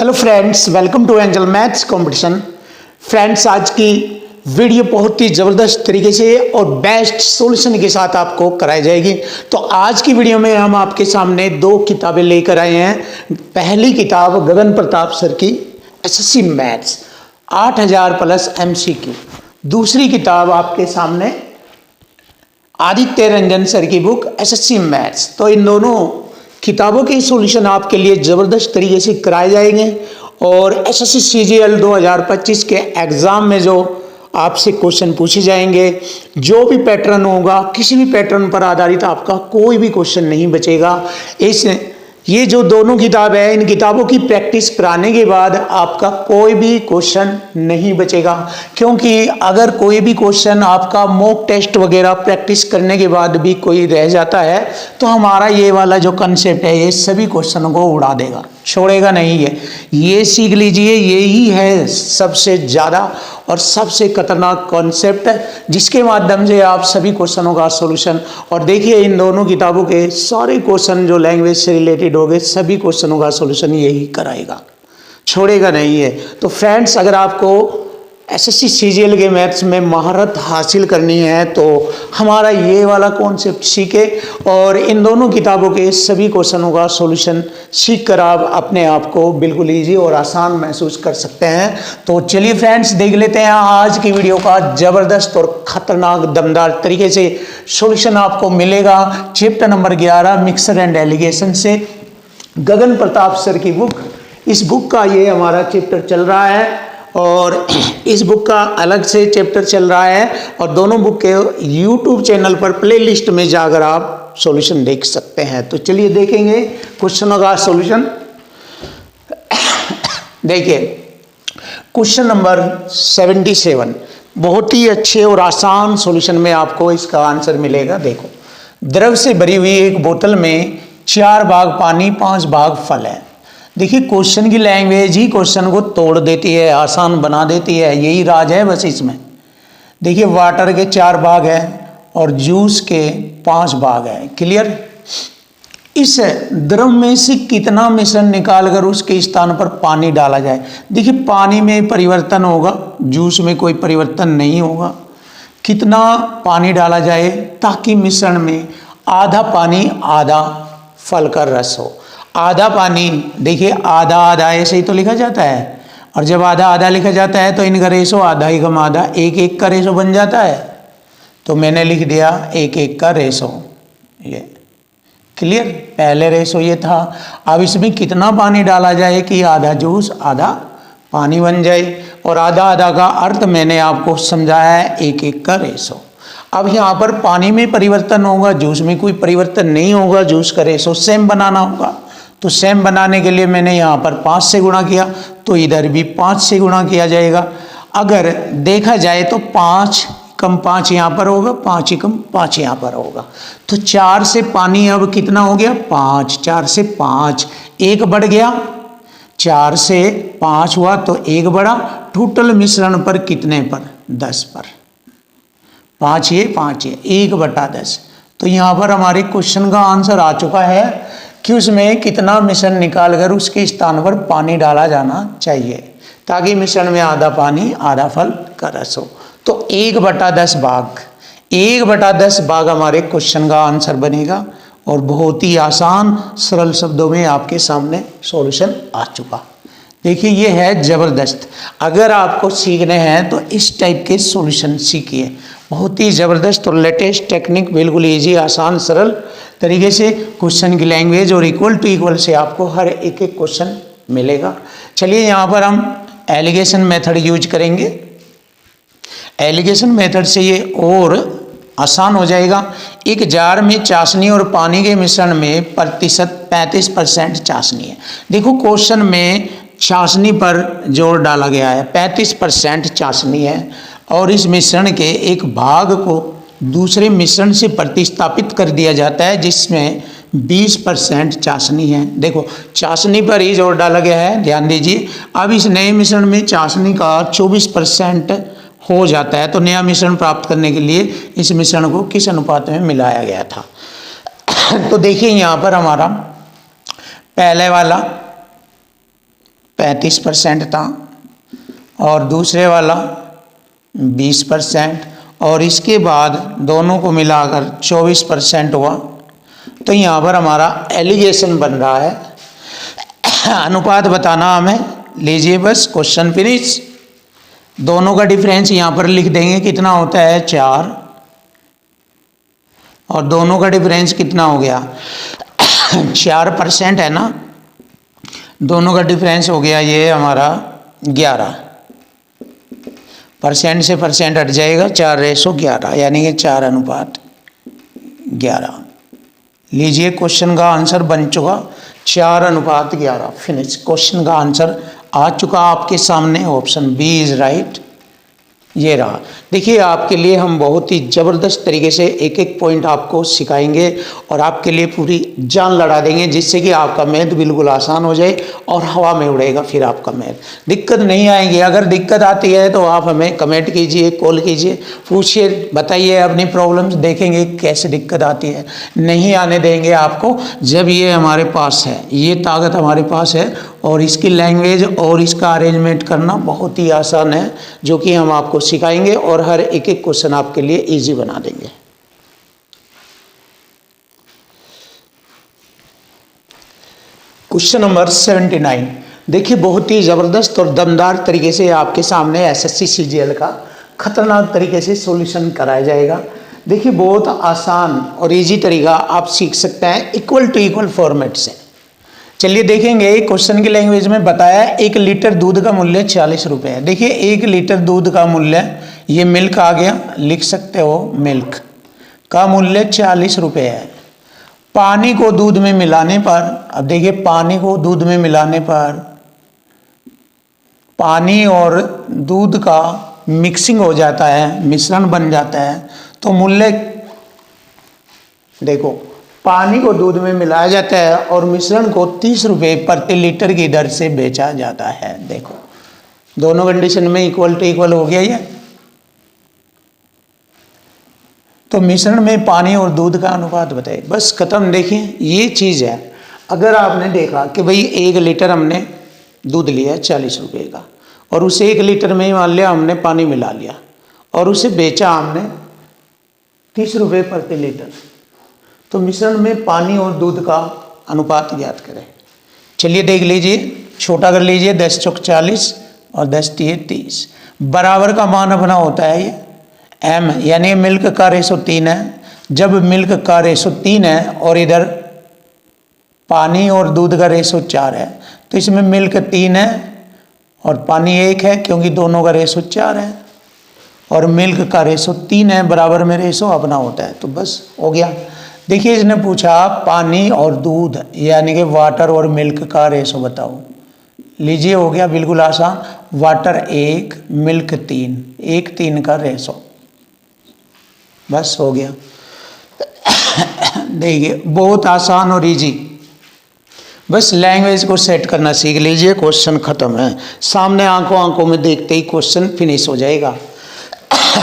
Hello friends, welcome to Angel maths competition. Friends, आज की video बहुत ही ज़बरदस्त तरीके से और बेस्ट सॉल्यूशन के साथ आपको कराई जाएगी। तो आज की वीडियो में हम आपके सामने दो किताबें लेकर आए हैं। पहली किताब गगन प्रताप सर की एसएससी मैथ्स 8000 प्लस एमसीक्यू। दूसरी किताब आपके सामने आदित्य रंजन सर की बुक एसएससी मैथ्स। तो इन दोनों किताबों के सॉल्यूशन आपके लिए ज़बरदस्त तरीके से कराए जाएंगे और एसएससी सीजीएल 2025 के एग्ज़ाम में जो आपसे क्वेश्चन पूछे जाएंगे, जो भी पैटर्न होगा, किसी भी पैटर्न पर आधारित आपका कोई भी क्वेश्चन नहीं बचेगा। ये जो दोनों किताब है, इन किताबों की प्रैक्टिस कराने के बाद आपका कोई भी क्वेश्चन नहीं बचेगा। क्योंकि अगर कोई भी क्वेश्चन आपका मॉक टेस्ट वगैरह प्रैक्टिस करने के बाद भी कोई रह जाता है तो हमारा ये वाला जो कंसेप्ट है ये सभी क्वेश्चनों को उड़ा देगा, छोड़ेगा नहीं है। ये सीख लीजिए, यही है सबसे ज़्यादा और सबसे खतरनाक कॉन्सेप्ट जिसके माध्यम से आप सभी क्वेश्चनों का सॉल्यूशन। और देखिए, इन दोनों किताबों के सारे क्वेश्चन जो लैंग्वेज से रिलेटेड हो गए, सभी क्वेश्चनों का सॉल्यूशन यही कराएगा, छोड़ेगा नहीं है। तो फ्रेंड्स, अगर आपको एसएससी सीजीएल के मैथ्स में महारत हासिल करनी है तो हमारा ये वाला कॉन्सेप्ट सीखे और इन दोनों किताबों के सभी क्वेश्चनों का सॉल्यूशन सीख कर आप अपने आप को बिल्कुल ईजी और आसान महसूस कर सकते हैं। तो चलिए फ्रेंड्स, देख लेते हैं आज की वीडियो का ज़बरदस्त और ख़तरनाक दमदार तरीके से सॉल्यूशन आपको मिलेगा chapter number 11 mixer and allegation से, गगन प्रताप सर की बुक। इस बुक का ये हमारा चैप्टर चल रहा है और इस बुक का अलग से चैप्टर चल रहा है और दोनों बुक के यूट्यूब चैनल पर प्लेलिस्ट में जाकर आप सॉल्यूशन देख सकते हैं। तो चलिए देखेंगे क्वेश्चनों का सॉल्यूशन। देखिए, क्वेश्चन नंबर 77 बहुत ही अच्छे और आसान सॉल्यूशन में आपको इसका आंसर मिलेगा। देखो, द्रव से भरी हुई एक बोतल में 4 भाग पानी 5 भाग फल है। देखिए, क्वेश्चन की लैंग्वेज ही क्वेश्चन को तोड़ देती है, आसान बना देती है, यही राज है बस इसमें। देखिए, वाटर के 4 भाग हैं और जूस के 5 भाग हैं। क्लियर? इस द्रव में से कितना मिश्रण निकालकर उसके स्थान पर पानी डाला जाए। देखिए, पानी में परिवर्तन होगा, जूस में कोई परिवर्तन नहीं होगा। कितना पानी डाला जाए ताकि मिश्रण में आधा पानी आधा फल का रस हो। आधा पानी, देखिए आधा आधा ऐसे ही तो लिखा जाता है और जब आधा आधा लिखा जाता है तो इनका रेशो आधा ही कम आधा 1:1 का रेशो बन जाता है। तो मैंने लिख दिया 1:1 का रेशो। ये क्लियर? पहले रेशो ये था। अब इसमें कितना पानी डाला जाए कि आधा जूस आधा पानी बन जाए, और आधा आधा का अर्थ मैंने आपको समझाया है 1:1 का रेशो। अब यहाँ पर पानी में परिवर्तन होगा, जूस में कोई परिवर्तन नहीं होगा, जूस का रेशो सेम बनाना होगा। तो सेम बनाने के लिए मैंने यहाँ पर 5 से गुणा किया, तो इधर भी 5 से गुणा किया जाएगा। अगर देखा जाए तो 5 कम 5 यहाँ पर होगा, 5 ही कम 5 यहाँ पर होगा। तो 4 से पानी अब कितना हो गया? 5। 4 से 5 1 बढ़ गया, 4 से 5 हुआ तो 1 बढ़ा। टोटल मिश्रण पर कितने पर? 10 पर। 5 ये 5 ये 1/10। तो यहाँ पर हमारे क्वेश्चन का आंसर आ चुका है कि उसमें कितना मिश्रण निकालकर उसके स्थान पर पानी डाला जाना चाहिए ताकि मिश्रण में आधा पानी आधा फल का रस हो। तो 1/10 भाग, 1/10 भाग हमारे क्वेश्चन का आंसर बनेगा और बहुत ही आसान सरल शब्दों में आपके सामने सॉल्यूशन आ चुका। देखिए, ये है ज़बरदस्त। अगर आपको सीखने हैं तो इस टाइप के सॉल्यूशन सीखिए। बहुत ही ज़बरदस्त और लेटेस्ट टेक्निक, बिल्कुल इजी, आसान, सरल तरीके से क्वेश्चन की लैंग्वेज और इक्वल टू इक्वल से आपको हर एक एक क्वेश्चन मिलेगा। चलिए, यहाँ पर हम एलिगेशन मेथड यूज करेंगे। एलिगेशन मेथड से ये और आसान हो जाएगा। एक जार में चाशनी और पानी के मिश्रण में प्रतिशत 35% चाशनी है। देखो, क्वेश्चन में चाशनी पर जोर डाला गया है, 35% चाशनी है और इस मिश्रण के एक भाग को दूसरे मिश्रण से प्रतिस्थापित कर दिया जाता है जिसमें 20% चाशनी है। देखो, चाशनी पर ही जोर डाला गया है, ध्यान दीजिए। अब इस नए मिश्रण में चाशनी का 24% हो जाता है। तो नया मिश्रण प्राप्त करने के लिए इस मिश्रण को किस अनुपात में मिलाया गया था? तो देखिए, यहाँ पर हमारा 35% था और दूसरे वाला 20% और इसके बाद दोनों को मिलाकर 24% हुआ। तो यहाँ पर हमारा एलिगेशन बन रहा है। अनुपात बताना हमें, लीजिए बस क्वेश्चन फिनिश। दोनों का डिफरेंस यहाँ पर लिख देंगे, कितना होता है 4 और दोनों का डिफरेंस कितना हो गया 4% है ना, दोनों का डिफरेंस हो गया ये हमारा 11। परसेंट से परसेंट हट जाएगा, 4:11 यानी कि 4:11। लीजिए क्वेश्चन का आंसर बन चुका 4:11। फिनिश, क्वेश्चन का आंसर आ चुका आपके सामने, ऑप्शन बी इज राइट। ये रहा। देखिए आपके लिए हम बहुत ही ज़बरदस्त तरीके से एक एक पॉइंट आपको सिखाएंगे और आपके लिए पूरी जान लड़ा देंगे, जिससे कि आपका मैथ बिल्कुल आसान हो जाए और हवा में उड़ेगा फिर आपका मैथ। दिक्कत नहीं आएंगी। अगर दिक्कत आती है तो आप हमें कमेंट कीजिए, कॉल कीजिए, पूछिए, बताइए अपनी प्रॉब्लम्स, देखेंगे कैसे दिक्कत आती है। नहीं आने देंगे आपको, जब ये हमारे पास है, ये ताकत हमारे पास है और इसकी लैंग्वेज और इसका अरेंजमेंट करना बहुत ही आसान है, जो कि हम आपको सिखाएंगे और हर एक एक क्वेश्चन आपके लिए इजी बना देंगे। Question number 79। देखिए बहुत ही ज़बरदस्त और दमदार तरीके से आपके सामने एसएससी सीजीएल का खतरनाक तरीके से सॉल्यूशन कराया जाएगा। देखिए बहुत आसान और इजी तरीका आप सीख सकते हैं इक्वल टू इक्वल फॉर्मेट से। चलिए देखेंगे, क्वेश्चन की लैंग्वेज में बताया 1 लीटर दूध का मूल्य 40 रुपये है। देखिए 1 लीटर दूध का मूल्य, ये मिल्क आ गया, लिख सकते हो मिल्क का मूल्य 40 रुपये है। पानी को दूध में मिलाने पर, अब देखिए पानी को दूध में मिलाने पर पानी और दूध का मिक्सिंग हो जाता है, मिश्रण बन जाता है, तो मूल्य देखो पानी को दूध में मिलाया जाता है और मिश्रण को 30 रुपये प्रति लीटर की दर से बेचा जाता है। देखो दोनों कंडीशन में इक्वल टू इक्वल हो गया ये। तो मिश्रण में पानी और दूध का अनुपात बताइए, बस खत्म। देखिए ये चीज़ है, अगर आपने देखा कि भाई 1 लीटर हमने दूध लिया 40 रुपये का और उसे 1 लीटर में ही मान लिया हमने पानी मिला लिया और उसे बेचा हमने 30 रुपये प्रति लीटर, तो मिश्रण में पानी और दूध का अनुपात ज्ञात करें। चलिए देख लीजिए, छोटा कर लीजिए, 10 चौक 40 और 10 तिये 30, बराबर का मान अपना होता है ये m, यानी मिल्क का रेशो 3 है। जब मिल्क का रेशो 3 है और इधर पानी और दूध का रेशो 4 है, तो इसमें मिल्क 3 है और पानी 1 है, क्योंकि दोनों का रेशो 4 है और मिल्क का रेशो 3 है, बराबर में रेशो अपना होता है। तो बस हो गया। देखिए इसने पूछा पानी और दूध यानी कि वाटर और मिल्क का रेशो बताओ। लीजिए हो गया बिल्कुल आसान, वाटर 1 मिल्क 3, 1:3 का रेशो, बस हो गया। देखिए बहुत आसान और इजी, बस लैंग्वेज को सेट करना सीख लीजिए, क्वेश्चन खत्म है। सामने आंखों में देखते ही क्वेश्चन फिनिश हो जाएगा।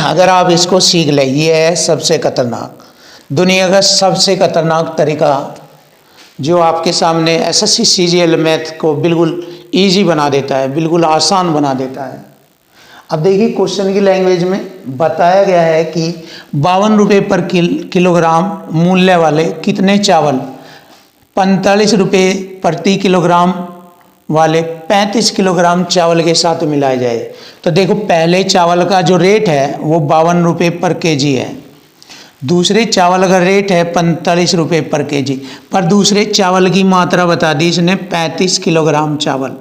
अगर आप इसको सीख ले, ये है सबसे खतरनाक, दुनिया का सबसे खतरनाक तरीका जो आपके सामने एसएससी सीजीएल मैथ को बिल्कुल इजी बना देता है, बिल्कुल आसान बना देता है। अब देखिए क्वेश्चन की लैंग्वेज में बताया गया है कि 52 रुपये पर किलोग्राम मूल्य वाले कितने चावल 45 रुपये प्रति किलोग्राम वाले 35 किलोग्राम चावल के साथ मिलाए जाए। तो देखो पहले चावल का जो रेट है वो 52 रुपये पर केजी है, दूसरे चावल का रेट है 45 रुपये पर केजी, पर दूसरे चावल की मात्रा बता दी इसने 35 किलोग्राम चावल,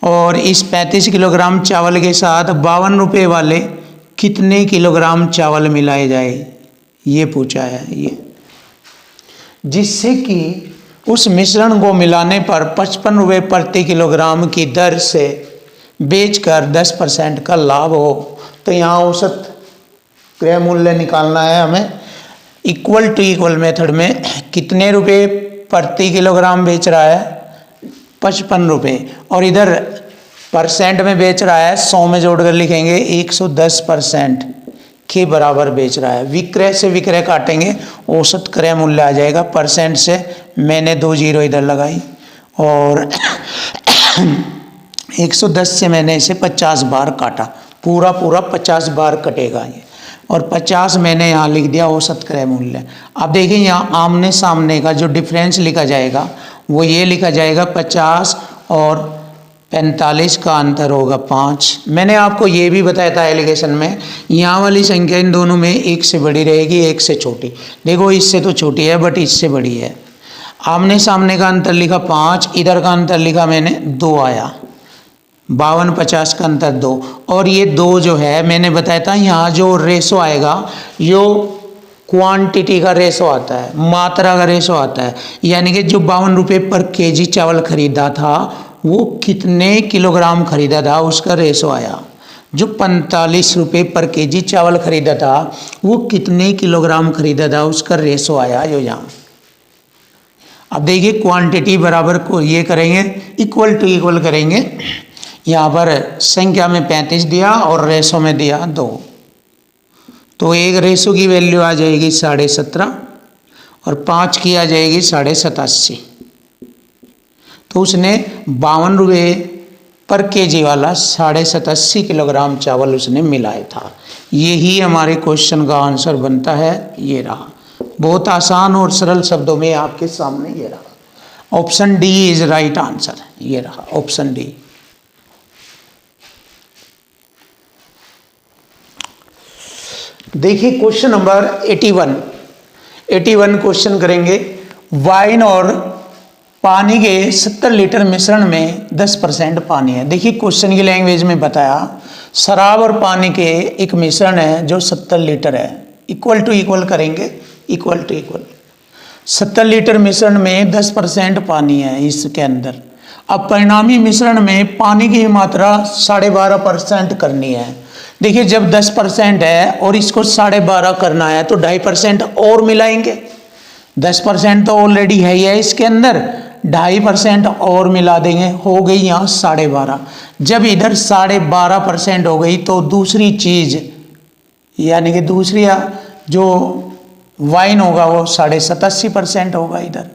और इस 35 किलोग्राम चावल के साथ 52 रुपये वाले कितने किलोग्राम चावल मिलाए जाए, ये पूछा है ये, जिससे कि उस मिश्रण को मिलाने पर 55 रुपये प्रति किलोग्राम की दर से बेचकर 10% का लाभ हो। तो यहाँ औसत क्रय मूल्य निकालना है हमें इक्वल टू इक्वल मेथड में। कितने रुपए प्रति किलोग्राम बेच रहा है 55 रुपये, और इधर परसेंट में बेच रहा है, 100 में जोड़कर लिखेंगे 110% के बराबर बेच रहा है। विक्रय से विक्रय काटेंगे, औसत क्रय मूल्य आ जाएगा। परसेंट से मैंने 2 जीरो इधर लगाई और 110 से मैंने इसे 50 बार काटा, पूरा पूरा 50 बार कटेगा ये, और 50 मैंने यहाँ लिख दिया औसत क्रय मूल्य। अब देखिए यहाँ आमने सामने का जो डिफरेंस लिखा जाएगा वो ये लिखा जाएगा 50 और 45 का अंतर होगा 5। मैंने आपको ये भी बताया था एलिगेशन में, यहाँ वाली संख्या इन दोनों में एक से बड़ी रहेगी, एक से छोटी। देखो इससे तो छोटी है बट इससे बड़ी है। आमने सामने का अंतर लिखा 5, इधर का अंतर लिखा मैंने 2 आया, 52 50 का अंतर 2। और ये 2 जो है मैंने बताया था यहाँ जो रेशो आएगा यो क्वांटिटी का रेशो आता है, मात्रा का रेशो आता है। यानी कि जो 52 रुपये पर केजी चावल खरीदा था वो कितने किलोग्राम खरीदा था उसका रेशो आया। जो 45 रुपये पर केजी चावल खरीदा था वो कितने किलोग्राम खरीदा था उसका रेशो आया जो यहाँ। अब देखिए क्वांटिटी बराबर को ये करेंगे, इक्वल टू इक्वल करेंगे। यहाँ पर संख्या में 35 दिया और रेशो में दिया 2, तो एक रेशो की वैल्यू आ जाएगी 17.5 और 5 की आ जाएगी 87.5। तो उसने 52 रुपये पर केजी वाला 87.5 किलोग्राम चावल उसने मिलाया था। यही हमारे क्वेश्चन का आंसर बनता है, ये रहा। बहुत आसान और सरल शब्दों में आपके सामने ये रहा। Option D is right answer, ये रहा ऑप्शन डी। देखिए क्वेश्चन नंबर 81 क्वेश्चन करेंगे। वाइन और पानी के 70 लीटर मिश्रण में 10% पानी है। देखिए क्वेश्चन की लैंग्वेज में बताया शराब और पानी के एक मिश्रण है जो 70 लीटर है, इक्वल टू इक्वल करेंगे, इक्वल टू इक्वल। 70 लीटर मिश्रण में 10% पानी है इसके अंदर। अब परिणामी मिश्रण में पानी की मात्रा 12.5% करनी है। देखिए जब 10% है और इसको 12.5 करना है तो 2.5% और मिलाएंगे। 10% तो ऑलरेडी है ही है इसके अंदर, 2.5% और मिला देंगे, हो गई यहाँ 12.5। जब इधर 12.5% हो गई तो दूसरी चीज यानी कि दूसरी जो वाइन होगा वो 87.5% होगा इधर।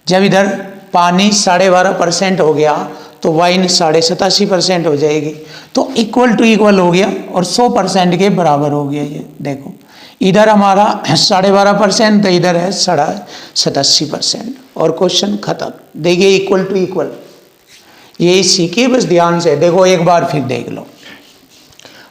जब इधर पानी 12.5% हो गया तो वाइन 87.5% हो जाएगी। तो इक्वल टू इक्वल हो गया और 100% के बराबर हो गया। ये देखो इधर हमारा 12.5% तो इधर है 87.5% और क्वेश्चन खत्म। देखिए इक्वल टू इक्वल, ये सीखिए बस ध्यान से। देखो एक बार फिर देख लो,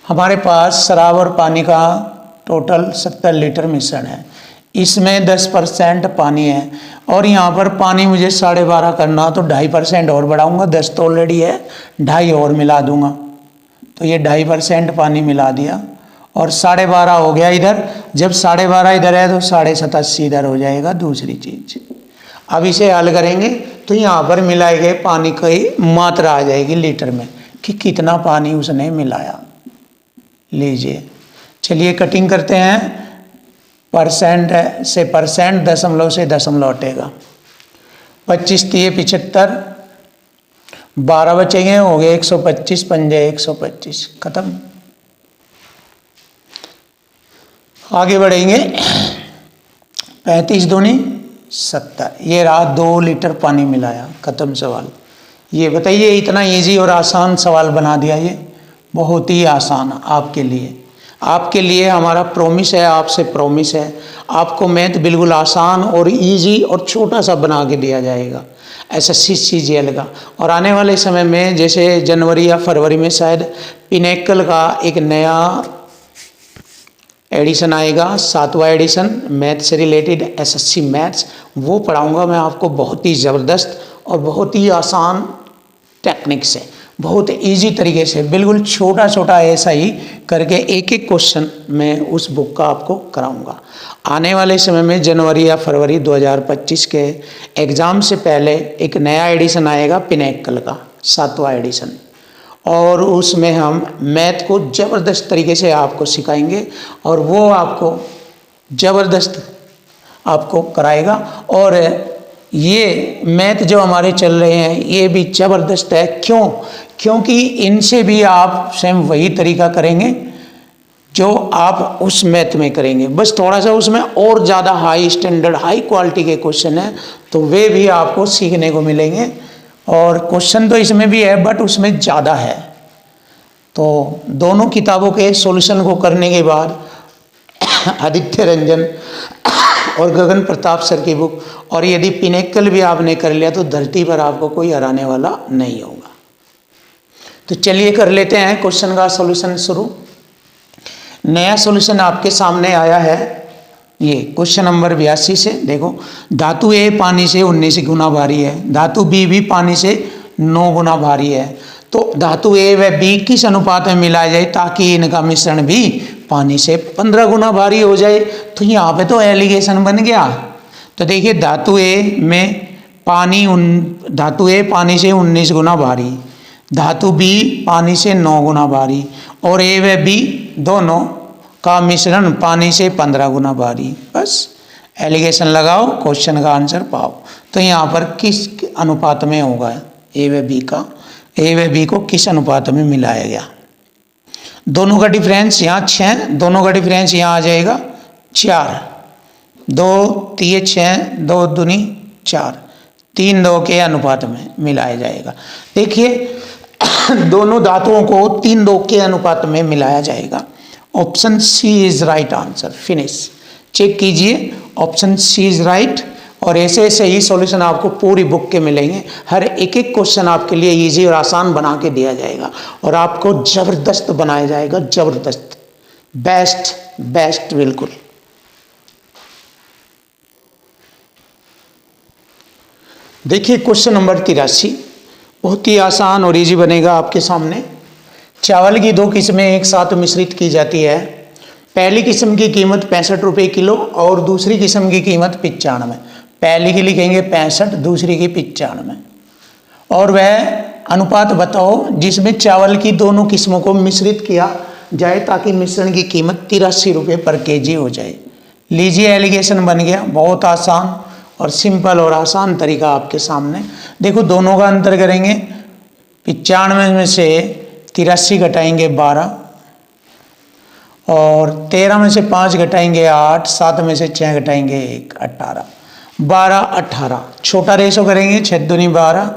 हमारे पास शराब और पानी का टोटल 70 लीटर मिश्रण है, इसमें 10% पानी है और यहाँ पर पानी मुझे 12.5 करना तो 2.5% और बढ़ाऊंगा, 10 तो ऑलरेडी है, 2.5 और मिला दूंगा। तो ये 2.5% पानी मिला दिया और 12.5 हो गया इधर। जब 12.5 इधर है तो 87.5 इधर हो जाएगा दूसरी चीज। अब इसे हल करेंगे तो यहाँ पर मिलाए गए पानी की मात्रा आ जाएगी लीटर में कि कितना पानी उसने मिलाया। लीजिए चलिए कटिंग करते हैं। परसेंट से परसेंट, दशमलव से दशमलव हटेगा। 25 तिये 75, 12 बचेंगे, हो गए 125, पंजे 125, खत्म। आगे बढ़ेंगे। 35 दूनी 70, ये रहा 2 लीटर पानी मिलाया, खत्म सवाल। ये बताइए इतना इजी और आसान सवाल बना दिया, ये बहुत ही आसान आपके लिए। आपके लिए हमारा प्रॉमिस है, आपसे प्रॉमिस है, आपको मैथ बिल्कुल आसान और इजी और छोटा सा बना के दिया जाएगा एसएससी सीजीएल का। और आने वाले समय में जैसे जनवरी या फरवरी में शायद पिनेकल का एक नया एडिशन आएगा, 7वां एडिशन मैथ से रिलेटेड एसएससी मैथ्स, वो पढ़ाऊंगा मैं आपको बहुत ही ज़बरदस्त और बहुत ही आसान टेक्निक से, बहुत इजी तरीके से, बिल्कुल छोटा छोटा ऐसा ही करके एक एक क्वेश्चन मैं उस बुक का आपको कराऊंगा। आने वाले समय में जनवरी या फरवरी 2025 के एग्ज़ाम से पहले एक नया एडिशन आएगा पिनेकल का, 7वां एडिशन, और उसमें हम मैथ को ज़बरदस्त तरीके से आपको सिखाएंगे और वो आपको ज़बरदस्त आपको कराएगा। और ये मैथ जो हमारे चल रहे हैं ये भी ज़बरदस्त है। क्यों? क्योंकि इनसे भी आप सेम वही तरीका करेंगे जो आप उस मैथ में करेंगे, बस थोड़ा सा उसमें और ज़्यादा हाई स्टैंडर्ड हाई क्वालिटी के क्वेश्चन हैं, तो वे भी आपको सीखने को मिलेंगे। और क्वेश्चन तो इसमें भी है बट उसमें ज़्यादा है। तो दोनों किताबों के सॉल्यूशन को करने के बाद आदित्य रंजन और गगन प्रताप सर की बुक, और यदि पिनेकल भी आपने कर लिया तो धरती पर आपको कोई हराने वाला नहीं होगा। तो चलिए कर लेते हैं क्वेश्चन का सॉल्यूशन शुरू। नया सॉल्यूशन आपके सामने आया है, ये क्वेश्चन नंबर 82 से। देखो, धातु ए पानी से 19 गुना भारी है, धातु बी भी पानी से 9 गुना भारी है। तो धातु ए व बी किस अनुपात में मिलाया जाए ताकि इनका मिश्रण भी पानी से 15 गुना भारी हो जाए। तो यहाँ पे तो एलिगेशन बन गया। तो देखिए, धातु ए पानी से 19 गुना भारी, धातु बी पानी से 9 गुना भारी, और ए व बी दोनों का मिश्रण पानी से 15 गुना भारी। बस एलिगेशन लगाओ, क्वेश्चन का आंसर पाओ। तो यहाँ पर किस अनुपात में होगा ए व बी को किस अनुपात में मिलाया गया। दोनों का डिफरेंस यहाँ 6, दोनों का डिफरेंस यहाँ आ जाएगा 4, 2 3 6, 2 दूनी 4, 3 2 के अनुपात में मिलाया जाएगा। देखिए दोनों धातुओं को 3 2 के अनुपात में मिलाया जाएगा। Option C is right answer. Finish. Check कीजिए, ऑप्शन सी इज राइट। और ऐसे ऐसे ही सॉल्यूशन आपको पूरी बुक के मिलेंगे। हर एक एक क्वेश्चन आपके लिए इजी और आसान बना के दिया जाएगा और आपको जबरदस्त बनाया जाएगा, जबरदस्त, बेस्ट बिल्कुल। देखिए क्वेश्चन नंबर 83 बहुत ही आसान और इजी बनेगा आपके सामने। चावल की 2 किस्में एक साथ मिश्रित की जाती है। पहली किस्म की कीमत 65 रुपये किलो और दूसरी किस्म की कीमत 95। पहली की लिखेंगे 65, दूसरी की 95। और वह अनुपात बताओ जिसमें चावल की दोनों किस्मों को मिश्रित किया जाए ताकि मिश्रण की कीमत 83 रुपये पर केजी हो जाए। लीजिए, एलिगेशन बन गया। बहुत आसान और सिंपल और आसान तरीका आपके सामने। देखो, दोनों का अंतर करेंगे। 95 में से 83 घटाएंगे 12, और 13 में से 5 घटाएंगे 8, 7 में से 6 घटाएंगे 1, 18, 12 18। छोटा रेशो करेंगे, 6 दूनी 12,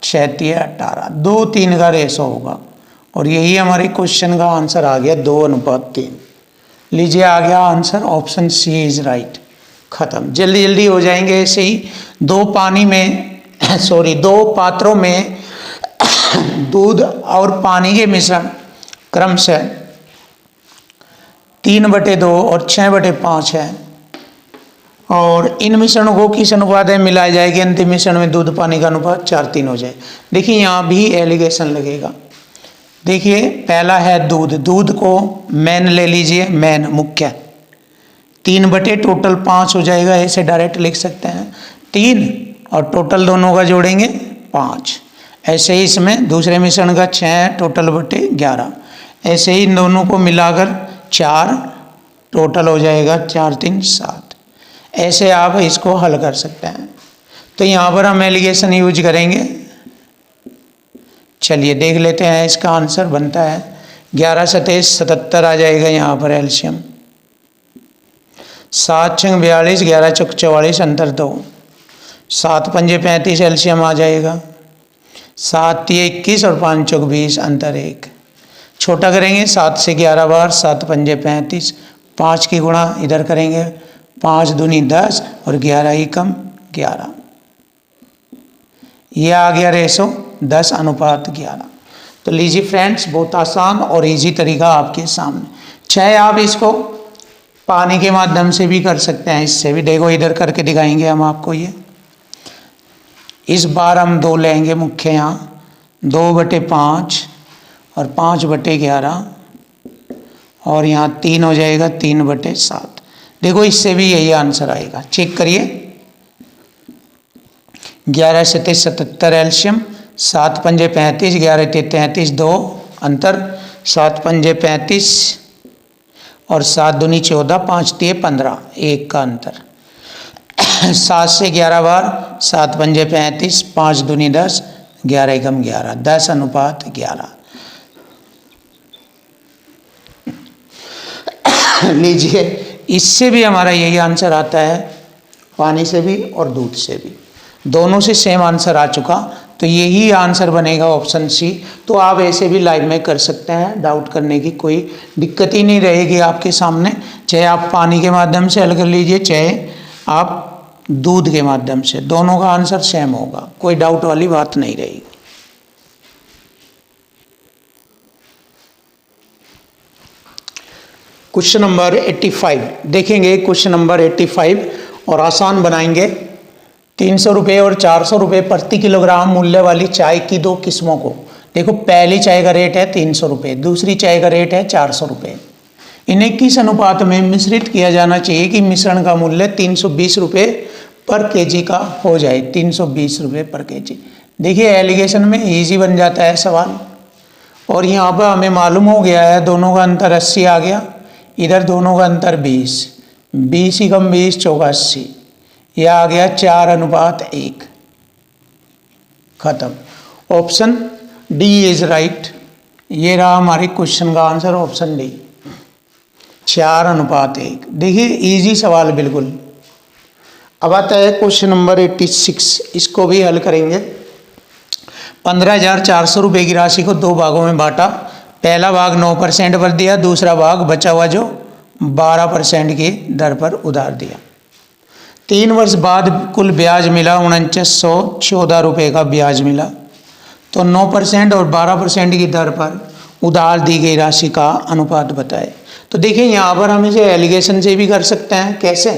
6 तिये 18, 2 3 का रेशो होगा। और यही हमारे क्वेश्चन का आंसर आ गया 2:3। लीजिए, आ गया answer. Option C is right. खत्म। जल्दी जल्दी हो जाएंगे ऐसे ही। 2 पात्रों में दूध और पानी के मिश्रण क्रमशः 3/2 और 6/5 है, और इन मिश्रणों को किस अनुपात में मिलाया जाएगा अंतिम मिश्रण में दूध पानी का अनुपात 4:3 हो जाए। देखिए, यहाँ भी एलिगेशन लगेगा। देखिए, पहला है दूध। दूध को मैन ले लीजिए, मैन मुख्य, 3 टोटल 5 हो जाएगा। ऐसे डायरेक्ट लिख सकते हैं 3, और टोटल दोनों का जोड़ेंगे 5। ऐसे ही इसमें दूसरे मिश्रण का 6 टोटल बटे 11। ऐसे ही इन दोनों को मिलाकर 4 टोटल हो जाएगा 4 3 7। ऐसे आप इसको हल कर सकते हैं। तो यहाँ पर हम एलिगेशन यूज करेंगे। चलिए देख लेते हैं। इसका आंसर बनता है 11 7 77 आ जाएगा यहाँ पर एल्शियम। 7 6 42, 11 चौक 44, अंतर 2, 7 पंजे 35 एल्शियम आ जाएगा। 7 तिये 21 और 5 चौक 20, अंतर 1। छोटा करेंगे, 7 से 11 बार, 7 पंजे 35, 5 की गुणा इधर करेंगे, 5 दूनी 10 और 11 ही कम 11। ये आ गया रेशो 10:11। तो लीजिए फ्रेंड्स, बहुत आसान और इजी तरीका आपके सामने। चाहे आप इसको पानी के माध्यम से भी कर सकते हैं, इससे भी। देखो, इधर करके दिखाएंगे हम आपको। ये इस बार हम 2 लेंगे मुख्य, यहाँ 2/5 और 5/11, और यहाँ 3 हो जाएगा 3/7। देखो, इससे भी यही आंसर आएगा। चेक करिए। 11 7 77 एल्शियम, 7 पंजे 35, 11 तिये 33, 2 अंतर, 7 पंजे 35 और 7 दूनी 14, 5 तिये 15, 1 का अंतर। 7 से 11 बार, 7 पंजे 35, 5 दूनी 10, 11 एकम 11, 10:11। लीजिए, इससे भी हमारा यही आंसर आता है, पानी से भी और दूध से भी। दोनों से सेम आंसर आ चुका। तो यही आंसर बनेगा ऑप्शन सी। तो आप ऐसे भी लाइव में कर सकते हैं, डाउट करने की कोई दिक्कत ही नहीं रहेगी आपके सामने। चाहे आप पानी के माध्यम से हल कर लीजिए, चाहे आप दूध के माध्यम से, दोनों का आंसर सेम होगा, कोई डाउट वाली बात नहीं रहेगी। क्वेश्चन नंबर 85 देखेंगे। क्वेश्चन नंबर 85 और आसान बनाएंगे। 300 रुपये और 400 रुपये प्रति किलोग्राम मूल्य वाली चाय की दो किस्मों को, देखो पहली चाय का रेट है 300 रुपये, दूसरी चाय का रेट है 400 रुपये। इन्हें किस अनुपात में मिश्रित किया जाना चाहिए कि मिश्रण का मूल्य 320 रुपये पर केजी का हो जाए। 320 रुपये पर केजी। देखिए एलिगेशन में इजी बन जाता है सवाल, और यहाँ पर हमें मालूम हो गया है दोनों का अंतर 80 आ गया, इधर दोनों का अंतर 20, 20 ही कम 20 चौका 80, यह आ गया 4:1। खत्म। Option D is right. ये रहा हमारे क्वेश्चन का आंसर, ऑप्शन डी 4:1। देखिए इजी सवाल बिल्कुल। अब आता है क्वेश्चन नंबर 86, इसको भी हल करेंगे। 15,400 रुपये की राशि को दो भागों में बांटा। पहला भाग 9% पर दिया, दूसरा भाग बचा हुआ जो 12% की दर पर उधार दिया। 3 वर्ष बाद कुल ब्याज मिला 4914 रुपये का ब्याज मिला। तो 9% और 12% की दर पर उधार दी गई राशि का अनुपात बताए। तो देखिए यहाँ पर हम इसे एलिगेशन से भी कर सकते हैं। कैसे?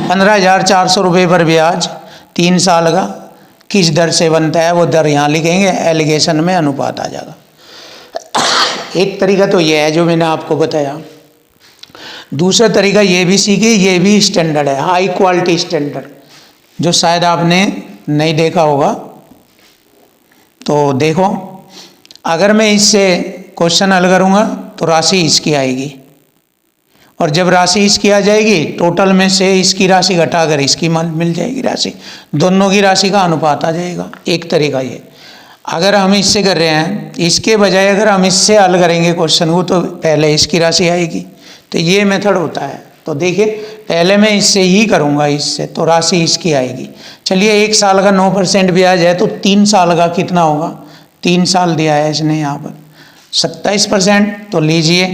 15,400 रुपये पर ब्याज 3 साल का किस दर से बनता है, वो दर यहाँ लिखेंगे, एलिगेशन में अनुपात आ जाएगा। एक तरीका तो ये है जो मैंने आपको बताया। दूसरा तरीका ये भी सीखिए, ये भी स्टैंडर्ड है, हाई क्वालिटी स्टैंडर्ड, जो शायद आपने नहीं देखा होगा। तो देखो, अगर मैं इससे क्वेश्चन हल करूँगा तो राशि इसकी आएगी, और जब राशि इसकी आ जाएगी टोटल में से इसकी राशि घटाकर इसकी मिल जाएगी राशि, दोनों की राशि का अनुपात आ जाएगा। एक तरीका ये। अगर हम इससे कर रहे हैं, इसके बजाय अगर हम इससे हल करेंगे क्वेश्चन को, तो पहले इसकी राशि आएगी। तो ये मेथड होता है। तो देखिए पहले मैं इससे ही करूँगा, इससे तो राशि इसकी आएगी। चलिए 1 साल का 9% ब्याज है, तो 3 साल का कितना होगा? 3 साल दिया है इसने यहाँ पर 27%। तो लीजिए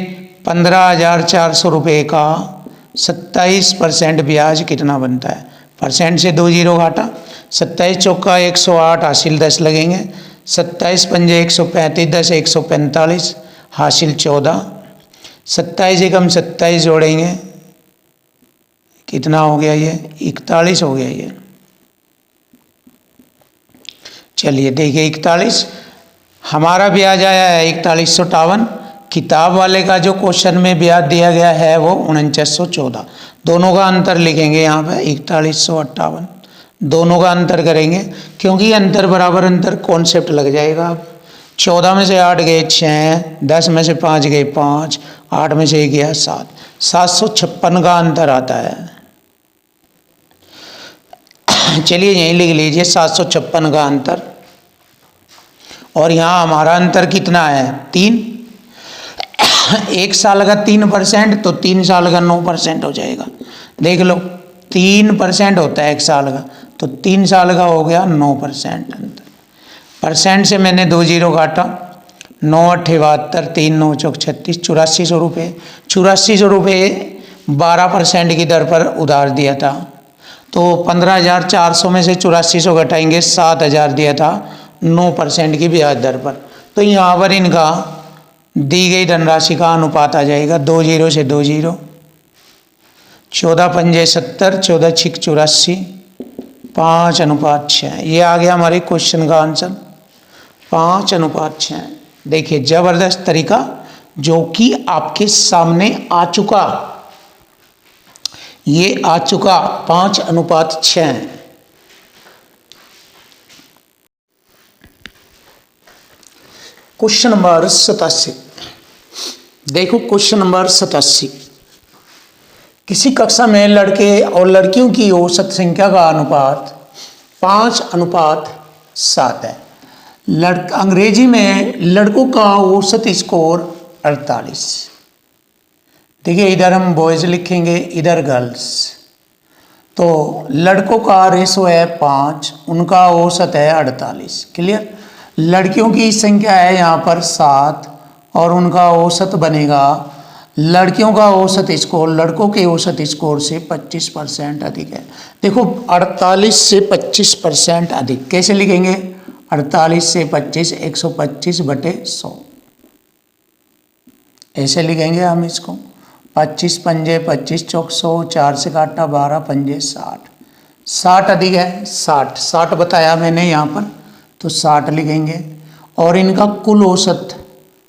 15,400 रुपये का 27% ब्याज कितना बनता है? परसेंट से 2 जीरो घाटा, 27 चौका 108, हासिल 10 लगेंगे। 27 पंजे 135, 10 145, हासिल 14। 27 एकम 27 जोड़ेंगे, कितना हो गया? ये 41 हो गया ये। चलिए देखिए 41 हमारा ब्याज आया है 4158। किताब वाले का जो क्वेश्चन में ब्याज दिया गया है वो 4914। दोनों का अंतर लिखेंगे यहाँ पे 4158, दोनों का अंतर करेंगे, क्योंकि अंतर बराबर अंतर कॉन्सेप्ट लग जाएगा। अब 14 में से 8 गए 6, 10 में से 5 गए 5, 8 में से 1 गया 7, 756 का अंतर आता है। चलिए यहीं लिख लीजिए 756 का अंतर, और यहाँ हमारा अंतर कितना है? 3। 1 साल का 3%, तो 3 साल का 9% हो जाएगा। देख लो 3% होता है 1 साल का, तो 3 साल का हो गया 9% अंतर। परसेंट से मैंने 2 जीरो काटा, 9 8 72, 3 9 चौक 36, 8400 रुपये। 8400 रुपये 12% की दर पर उधार दिया था। तो 15,400 में से 8400 घटाएंगे, 7,000 दिया था 9% की ब्याज दर पर। तो यहाँ पर इनका दी गई धनराशि का अनुपात आ जाएगा 2 जीरो से 2 जीरो, 14 पंजे 70, 14 छिक 84, 5:6। ये आ गया हमारे क्वेश्चन का आंसर 5:6। देखिए जबरदस्त तरीका जो कि आपके सामने आ चुका, ये आ चुका 5:6। Question number 87। देखो क्वेश्चन नंबर 87। किसी कक्षा में लड़के और लड़कियों की औसत संख्या का अनुपात 5:7 है। अंग्रेजी में लड़कों का औसत स्कोर 48। देखिए इधर हम बॉयज लिखेंगे, इधर गर्ल्स। तो लड़कों का रेशो है 5, उनका औसत है 48। क्लियर। लड़कियों की संख्या है यहाँ पर 7 और उनका औसत बनेगा, लड़कियों का औसत स्कोर लड़कों के औसत स्कोर से 25% अधिक है। देखो 48 से 25% अधिक कैसे लिखेंगे? 48 से 25 125 बटे 100 ऐसे लिखेंगे हम इसको। 25 पंजे 25 चौक 100, 4 से काटा 12 पंजे 60, 60 अधिक है 60, 60 बताया मैंने यहाँ पर, तो 60 लिखेंगे। और इनका कुल औसत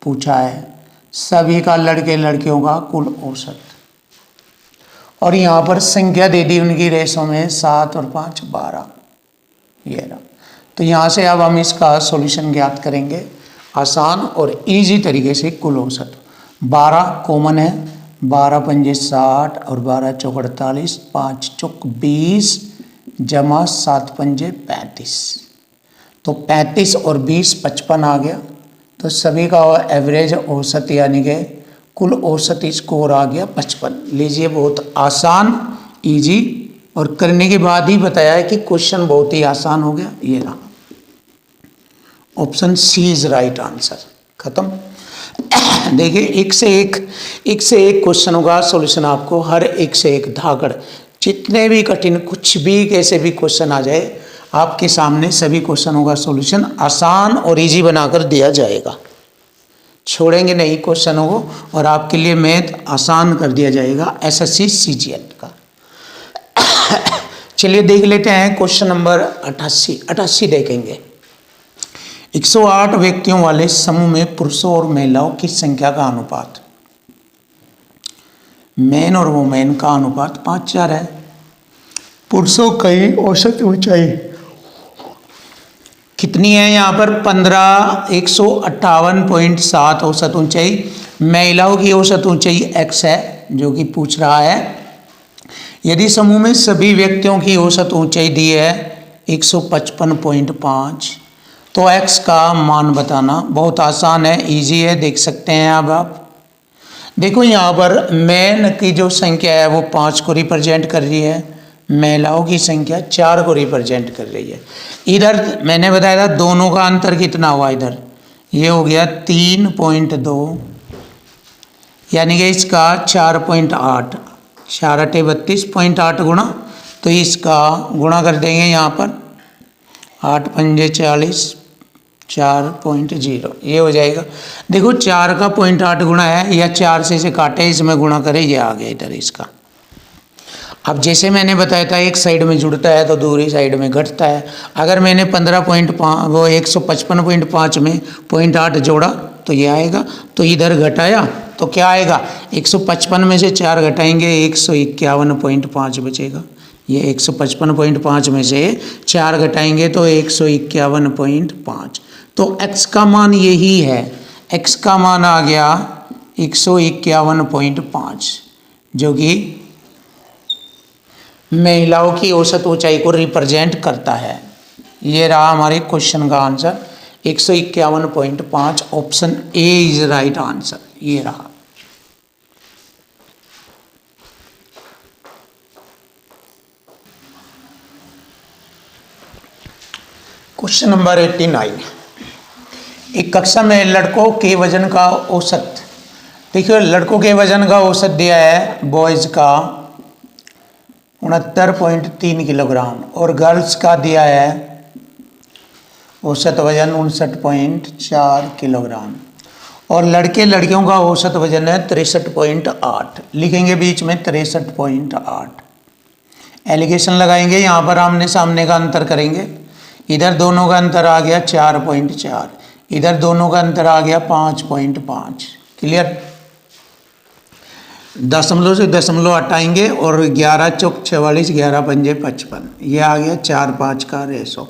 पूछा है, सभी का लड़के लड़कियों का कुल औसत, और यहाँ पर संख्या दे दी उनकी रेशो में 7 और 5 12, ये रहा। तो यहाँ से अब हम इसका सॉल्यूशन ज्ञात करेंगे आसान और इजी तरीके से। कुल औसत 12 कॉमन है, 12 पंजे 60 और 12 चौक 48, 5 चौक 20 जमा 7 पंजे 35, तो 35 और 20 55 आ गया। तो सभी का एवरेज औसत यानी कि कुल औसत स्कोर आ गया 55। लीजिए, बहुत आसान इजी, और करने के बाद ही बताया है कि क्वेश्चन बहुत ही आसान हो गया। ये रहा option C is right answer. खत्म। देखिए, एक से एक क्वेश्चन होगा, सॉल्यूशन आपको हर एक से एक धाकड़, जितने भी कठिन कुछ भी कैसे भी क्वेश्चन आ जाए आपके सामने सभी क्वेश्चनों का सॉल्यूशन आसान और इजी बनाकर दिया जाएगा। छोड़ेंगे नहीं क्वेश्चनों को, और आपके लिए मैथ आसान कर दिया जाएगा एसएससी सीजीएल का। चलिए देख लेते हैं क्वेश्चन नंबर 88 देखेंगे। 108 व्यक्तियों वाले समूह में पुरुषों और महिलाओं की संख्या का अनुपात, मैन और वुमेन का अनुपात 5:4 है। पुरुषों की औसत ऊंचाई कितनी है? यहाँ पर 158.7 औसत ऊंचाई। महिलाओं की औसत ऊंचाई x है जो कि पूछ रहा है। यदि समूह में सभी व्यक्तियों की औसत ऊंचाई दी है 155.5, तो x का मान बताना बहुत आसान है, इजी है, देख सकते हैं। अब आप देखो, यहाँ पर मैन की जो संख्या है वो 5 को रिप्रेजेंट कर रही है, महिलाओं की संख्या 4 को रिप्रेजेंट कर रही है। इधर मैंने बताया था दोनों का अंतर कितना हुआ, इधर ये हो गया 3.2, यानी कि इसका 4.8, 4 8 32.8 गुणा, तो इसका गुणा कर देंगे यहाँ पर 8 पंजे 40, 4.0 ये हो जाएगा। देखो 4 का 0.8 गुणा है, या 4 से इसे काटे इसमें गुणा करे, ये आ गया इधर इसका। अब जैसे मैंने बताया था एक साइड में जुड़ता है तो दूसरी साइड में घटता है। अगर मैंने 15.5 वो 155.5 में 0.8 जोड़ा तो ये आएगा, तो इधर घटाया तो क्या आएगा, 155 में से 4 घटाएंगे 151.5 बचेगा। ये 155.5 में से 4 घटाएंगे तो 151.5, तो x का मान यही है, x का मान आ गया 151.5, जो कि महिलाओं की औसत ऊंचाई को रिप्रेजेंट करता है। ये रहा हमारे क्वेश्चन का answer 151.5, option A is right answer. ये रहा। क्वेश्चन नंबर 89, एक कक्षा में लड़कों के वजन का औसत, देखिए लड़कों के वजन का औसत दिया है बॉयज़ का 69.3 किलोग्राम और गर्ल्स का दिया है औसत वजन 59.4 किलोग्राम, और लड़के लड़कियों का औसत वजन है 63.8, लिखेंगे बीच में 63.8। एलिगेशन लगाएंगे, यहाँ पर आमने सामने का अंतर करेंगे। इधर दोनों का अंतर आ गया 4.4, इधर दोनों का अंतर आ गया 5.5। क्लियर। दशमलव से दशमलव हटाएंगे और 11 चौक 44, 11 पंजे 55, ये आ गया 4 5 का रेशो।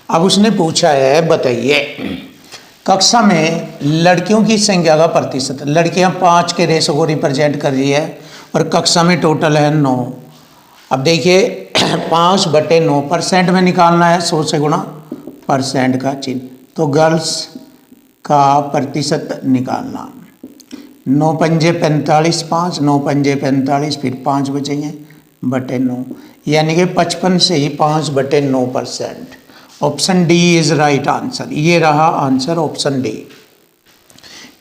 अब उसने पूछा है, बताइए कक्षा में लड़कियों की संख्या का प्रतिशत, लड़कियां 5 के रेशो को रिप्रेजेंट कर रही है और कक्षा में टोटल है 9। अब देखिए 5/9 परसेंट में निकालना है, 100 से गुणा परसेंट का चिन्ह, तो गर्ल्स का प्रतिशत निकालना। 9 पंजे 45, 5 9 पंजे 45, फिर 5 बचेंगे बटे 9, यानी कि 55 से ही 5/9%। Option D is right answer. ये रहा answer option D.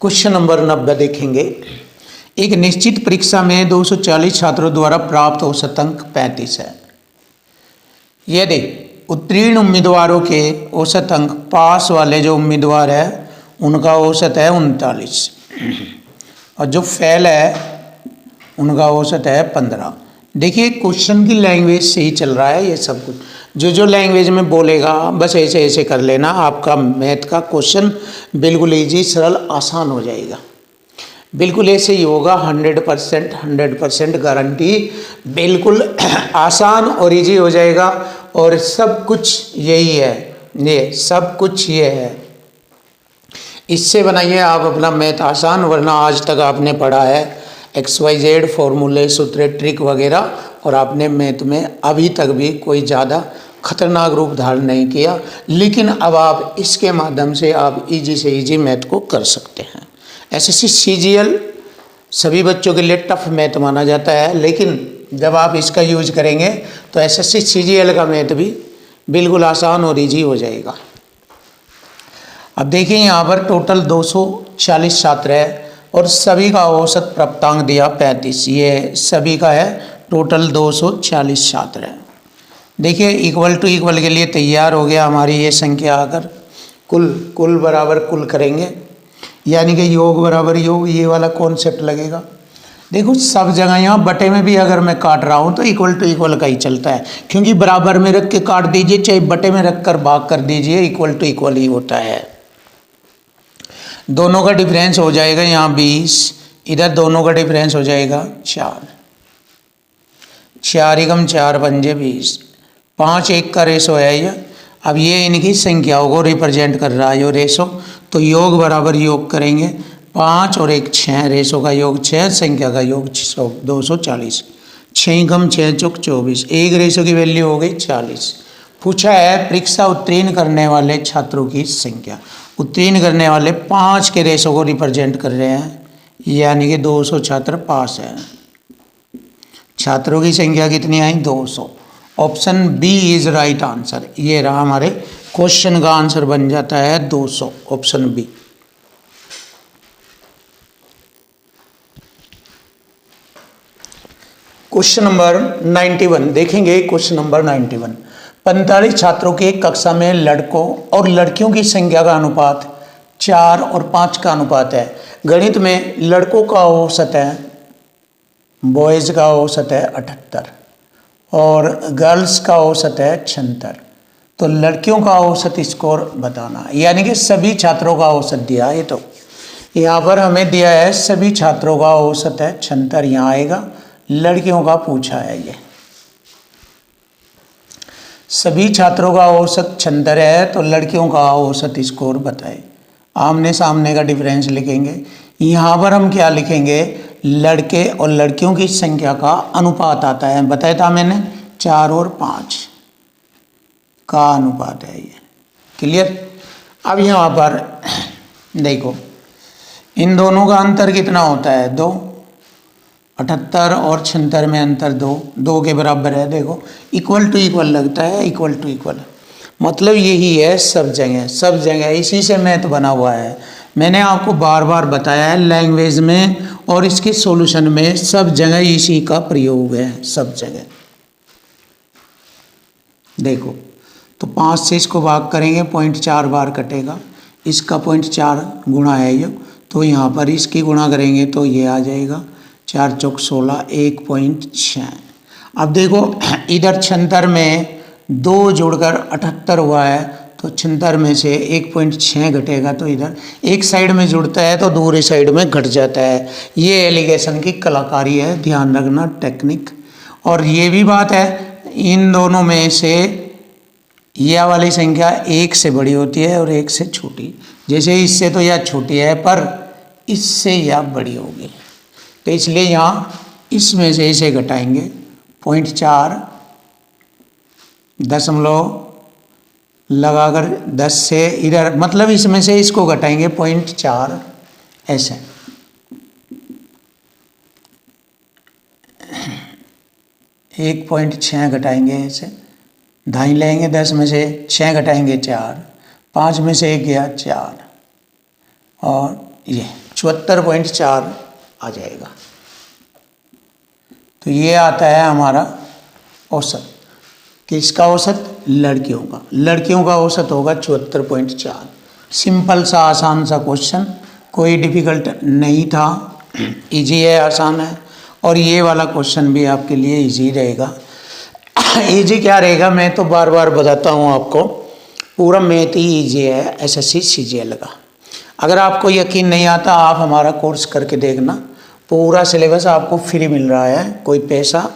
Question number 90 देखेंगे। एक निश्चित परीक्षा में 240 छात्रों द्वारा प्राप्त औसत अंक 35 है। यदि उत्तीर्ण उम्मीदवारों के औसत अंक पास वाले जो उम्मीदवार है उनका औसत है 39 और जो फेल है उनका औसत है 15। देखिए क्वेश्चन की लैंग्वेज से ही चल रहा है ये सब कुछ, जो लैंग्वेज में बोलेगा बस ऐसे ऐसे कर लेना, आपका मैथ का क्वेश्चन बिल्कुल इजी सरल आसान हो जाएगा। बिल्कुल ऐसे ही होगा, 100% गारंटी, बिल्कुल आसान और इजी हो जाएगा। और सब कुछ यही है, ये सब कुछ ये है। इससे बनाइए आप अपना मैथ आसान, वरना आज तक आपने पढ़ा है XYZ फॉर्मूले, सूत्र, ट्रिक वगैरह, और आपने मैथ में अभी तक भी कोई ज़्यादा खतरनाक रूप धारण नहीं किया। लेकिन अब आप इसके माध्यम से आप इजी से इजी मैथ को कर सकते हैं। SSC CGL सभी बच्चों के लिए टफ मैथ माना जाता है, लेकिन जब आप इसका यूज करेंगे तो SSC CGL का मैथ भी बिल्कुल आसान और इजी हो जाएगा। अब देखिए यहाँ पर टोटल 240 छात्र है और सभी का औसत प्राप्तांक दिया 35। ये सभी का है, टोटल 240 छात्र है। देखिए इक्वल टू इक्वल के लिए तैयार हो गया हमारी ये संख्या आकर, कुल बराबर कुल करेंगे, यानी कि योग बराबर योग, ये वाला कॉन्सेप्ट लगेगा। देखो सब जगह यहाँ बटे में भी अगर मैं काट रहा हूँ तो इक्वल टू इक्वल का ही चलता है, क्योंकि बराबर में रख के काट दीजिए चाहे बटे में रख कर भाग कर दीजिए, इक्वल टू इक्वल ही होता है। दोनों का डिफरेंस हो जाएगा यहाँ 20, इधर दोनों का डिफरेंस हो जाएगा 4, 4 एकम 4 पंजे 20, 5 1 का रेशो है ये। अब ये इनकी संख्याओं को रिप्रेजेंट कर रहा है ये रेशो, तो योग बराबर योग करेंगे, 5 और 1 6, रेशो का योग 6, संख्या का योग 240, 6 एकम 6 चौक 24, एक रेशो की वैल्यू हो गई 40। पूछा है परीक्षा उत्तीर्ण करने वाले छात्रों की संख्या। उत्तीर्ण करने वाले 5 के रेशो को रिप्रेजेंट कर रहे हैं, यानी कि 200 छात्र पास है। छात्रों की संख्या कितनी आई? 200। Option B is right answer. ये रहा हमारे क्वेश्चन का आंसर बन जाता है 200, ऑप्शन बी। क्वेश्चन नंबर 91 देखेंगे। क्वेश्चन नंबर 91, 45 छात्रों की एक कक्षा में लड़कों और लड़कियों की संख्या का अनुपात 4 और 5 का अनुपात है। गणित में लड़कों का औसत है, बॉयज़ का औसत है 78 और गर्ल्स का औसत है 76। तो लड़कियों का औसत स्कोर बताना, यानी कि सभी छात्रों का औसत दिया है। तो यहाँ पर हमें दिया है सभी छात्रों का औसत है 76, यहाँ आएगा। लड़कियों का पूछा है, ये सभी छात्रों का औसत 76 है, तो लड़कियों का औसत स्कोर बताए। आमने सामने का डिफरेंस लिखेंगे। यहाँ पर हम क्या लिखेंगे? लड़के और लड़कियों की संख्या का अनुपात आता है, बताया था मैंने, 4 और 5 का अनुपात है ये। क्लियर? अब यहाँ पर देखो इन दोनों का अंतर कितना होता है? 2। 78 और 76 में अंतर 2 के बराबर है। देखो इक्वल टू इक्वल लगता है, इक्वल टू इक्वल मतलब यही है सब जगह इसी से मैथ बना हुआ है। मैंने आपको बार बार बताया है, लैंग्वेज में और इसके सॉल्यूशन में सब जगह इसी का प्रयोग है, सब जगह। देखो तो 5 से इसको भाग करेंगे, 0.4 बार कटेगा, इसका 0.4 गुणा है ये, तो यहाँ पर इसकी गुणा करेंगे तो ये आ जाएगा 4 चौक 16, 1.6। अब देखो इधर 76 में 2 जोड़कर 78 हुआ है, तो 76 में से 1.6 घटेगा, तो इधर एक साइड में जुड़ता है तो दूसरी साइड में घट जाता है। ये एलिगेशन की कलाकारी है, ध्यान रखना, टेक्निक। और ये भी बात है, इन दोनों में से यह वाली संख्या 1 से बड़ी होती है और 1 से छोटी। जैसे इससे तो यह छोटी है, पर इससे यह बड़ी होगी, तो इसलिए यहाँ इसमें से इसे घटाएंगे 0.4 दशमलव लगाकर 10 से इधर, मतलब इसमें से इसको घटाएंगे 0.4 ऐसे। 1.6 घटाएंगे ऐसे, ढाई लेंगे, 10 में से 6 घटाएंगे 4, 5 में से 1 गया 4, और ये 74.4 आ जाएगा। तो ये आता है हमारा औसत। किसका औसत? लड़कियों का। लड़कियों का औसत होगा 74.4। सिंपल सा आसान सा क्वेश्चन, कोई डिफिकल्ट नहीं था, इजी है, आसान है। और ये वाला क्वेश्चन भी आपके लिए इजी रहेगा। इजी क्या रहेगा, मैं तो बार बार बताता हूँ आपको, पूरा मैथ ही इजी है, एसएससी सीजीएल का। अगर आपको यकीन नहीं आता, आप हमारा कोर्स करके देखना, पूरा सिलेबस आपको फ्री मिल रहा है, कोई पैसा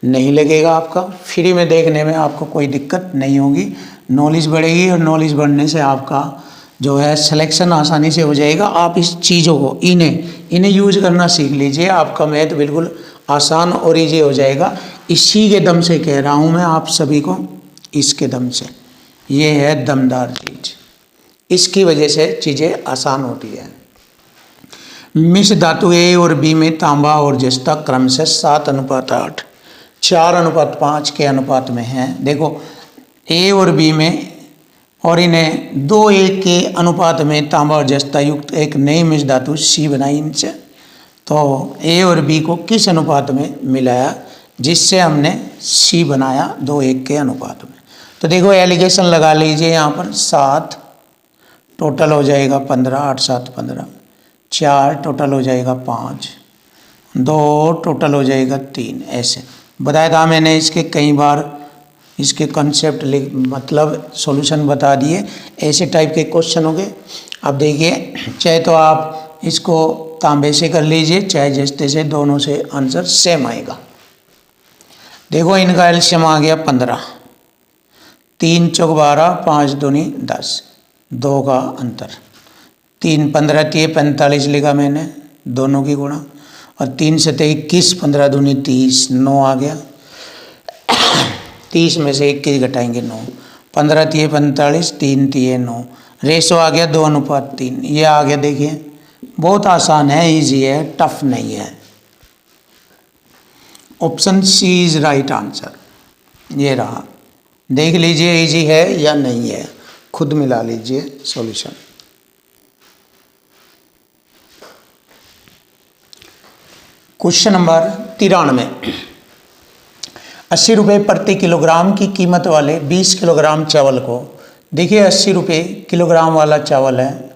नहीं लगेगा आपका, फ्री में देखने में आपको कोई दिक्कत नहीं होगी, नॉलेज बढ़ेगी, और नॉलेज बढ़ने से आपका जो है सिलेक्शन आसानी से हो जाएगा। आप इस चीज़ों को इन्हें यूज करना सीख लीजिए, आपका मैथ बिल्कुल आसान और ईजी हो जाएगा। इसी के दम से कह रहा हूँ मैं आप सभी को, इसके दम से, ये है दमदार चीज़, इसकी वजह से चीज़ें आसान होती है। मिश्र धातु ए और बी में तांबा और जस्ता क्रम से 7:8, 4:5 के अनुपात में है। देखो ए और बी में, और इन्हें 2:1 के अनुपात में तांबा और जस्ता युक्त एक नई मिश्र धातु सी बनाई इनसे। तो ए और बी को किस अनुपात में मिलाया, जिससे हमने सी बनाया 2:1 के अनुपात में। तो देखो एलिगेशन लगा लीजिए यहाँ पर, 7 टोटल हो जाएगा 15, 8 7 15, 4 टोटल हो जाएगा 5, 2 टोटल हो जाएगा 3। ऐसे बताया था मैंने, इसके कई बार इसके कॉन्सेप्ट मतलब सॉल्यूशन बता दिए। ऐसे टाइप के क्वेश्चन हो गए। अब देखिए, चाहे तो आप इसको तांबे से कर लीजिए, चाहे जस्ते से, दोनों से आंसर सेम आएगा। देखो इनका एलसीएम आ गया 15, 3 चौक 12, 5 दूनी 10, 2 का अंतर, 3 15 3 45 लिखा मैंने, दोनों की गुणा, और 3 7 21, 15 दूनी 30, 9 आ गया। 30 में से 21 घटाएंगे 9, 15 3 45, 3 3 9, रेशो आ गया 2:3। ये आ गया, देखिए बहुत आसान है, इजी है, टफ नहीं है। Option C is right answer, ये रहा। देख लीजिए इजी है या नहीं है, खुद मिला लीजिए सॉल्यूशन। क्वेश्चन नंबर 93, 80 रुपये प्रति किलोग्राम की कीमत वाले 20 किलोग्राम चावल को, देखिए 80 रुपये किलोग्राम वाला चावल है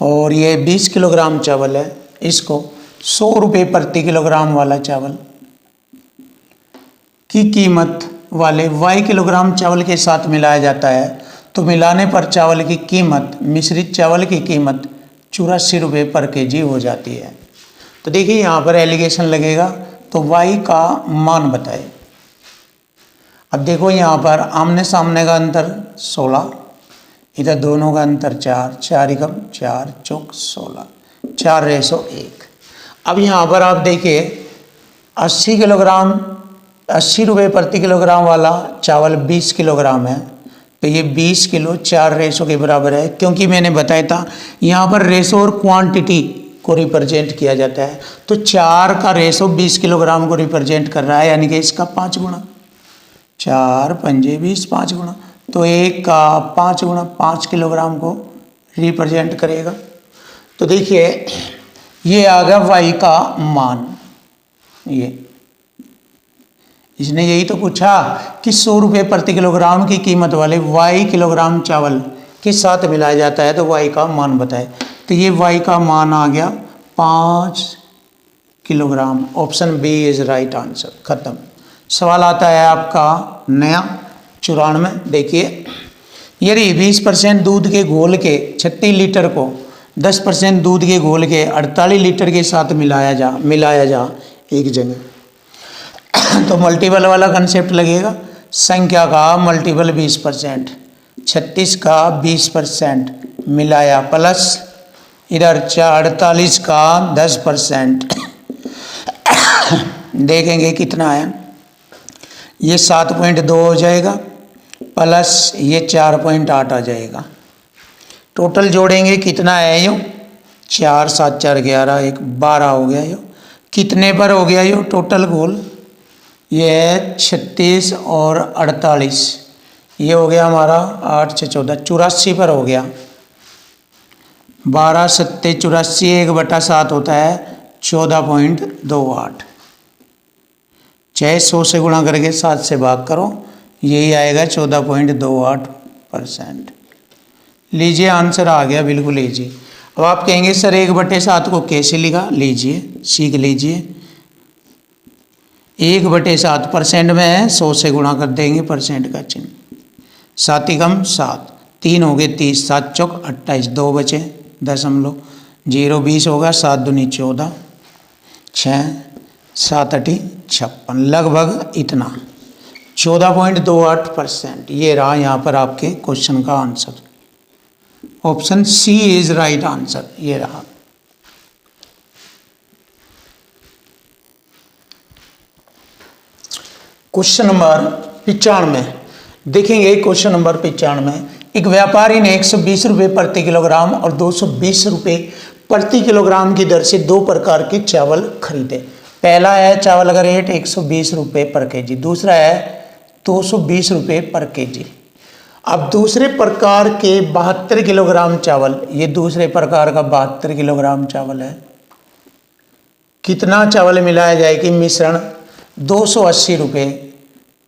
और ये 20 किलोग्राम चावल है, इसको 100 रुपये प्रति किलोग्राम वाला चावल की कीमत वाले y किलोग्राम चावल के साथ मिलाया जाता है, तो मिलाने पर चावल की कीमत, मिश्रित चावल की कीमत 84 रुपये पर केजी हो जाती है। तो देखिए यहाँ पर एलिगेशन लगेगा, तो y का मान बताए। अब देखो यहाँ पर आमने सामने का अंतर 16, इधर दोनों का अंतर 4, 4 एकम 4 चौक 16, 4:1। अब यहाँ पर आप देखिए 80 रुपये प्रति किलोग्राम वाला चावल 20 किलोग्राम है, तो ये 20 किलो 4 रेशो के बराबर है, क्योंकि मैंने बताया था यहाँ पर रेशो और क्वांटिटी को रिप्रेजेंट किया जाता है। तो 4 का रेशो 20 किलोग्राम को रिप्रेजेंट कर रहा है, यानी कि इसका 5 गुना, 4 पंजे 20, 5 गुना, तो 1 का 5 गुना 5 किलोग्राम को रिप्रेजेंट करेगा। तो देखिए ये आ गया y का मान। ये इसने यही तो पूछा कि 100 रुपये प्रति किलोग्राम की कीमत वाले y किलोग्राम चावल के साथ मिलाया जाता है, तो y का मान बताए। तो ये y का मान आ गया 5 kilogram. Option B is right answer. खत्म। सवाल आता है आपका नया 94। देखिए, यदि 20% दूध के घोल के 36 लीटर को 10% दूध के घोल के 48 लीटर के साथ मिलाया जा एक जगह, तो मल्टीपल वाला कंसेप्ट लगेगा। संख्या का मल्टीपल 20%, 36 का 20% मिलाया, प्लस इधर 48 का 10%, देखेंगे कितना है। ये 7.2 हो जाएगा, प्लस ये 4.8 आ जाएगा। टोटल जोड़ेंगे कितना है, यो 4 7 4 11, 1 12 हो गया। यो कितने पर हो गया, यो टोटल घोल ये है 36 और 48, ये हो गया हमारा 8 से 14, 84 पर हो गया। 12 सत्ते 84, 1/7 होता है 14.28। चाहे 100 से गुणा करके 7 से भाग करो, यही आएगा 14.28%। लीजिए आंसर आ गया, बिल्कुल लीजिए। अब आप कहेंगे सर 1/7 को कैसे लिखा, लीजिए सीख लीजिए। 1/7 परसेंट में है, 100 से गुणा कर देंगे परसेंट का चिन्ह, 7 एकम 7, 3 हो गए 30, 7 चौक 28, 2 बचे दशमलव, 0 20 होगा, 7 दूनी 14, 6 7 8 56, लगभग इतना 14.28%। ये रहा यहाँ पर आपके क्वेश्चन का answer. Option C is right answer, ये रहा। क्वेश्चन नंबर 95 देखेंगे। क्वेश्चन नंबर 95, एक व्यापारी ने 120 रुपये प्रति किलोग्राम और 220 रुपये प्रति किलोग्राम की दर से 2 प्रकार के चावल खरीदे। पहला है चावल का रेट 120 रुपये पर केजी, दूसरा है 220 रुपये पर केजी। अब दूसरे प्रकार के 72 किलोग्राम चावल, ये दूसरे प्रकार का 72 किलोग्राम चावल है। कितना चावल मिलाया जाए कि मिश्रण 280 रुपये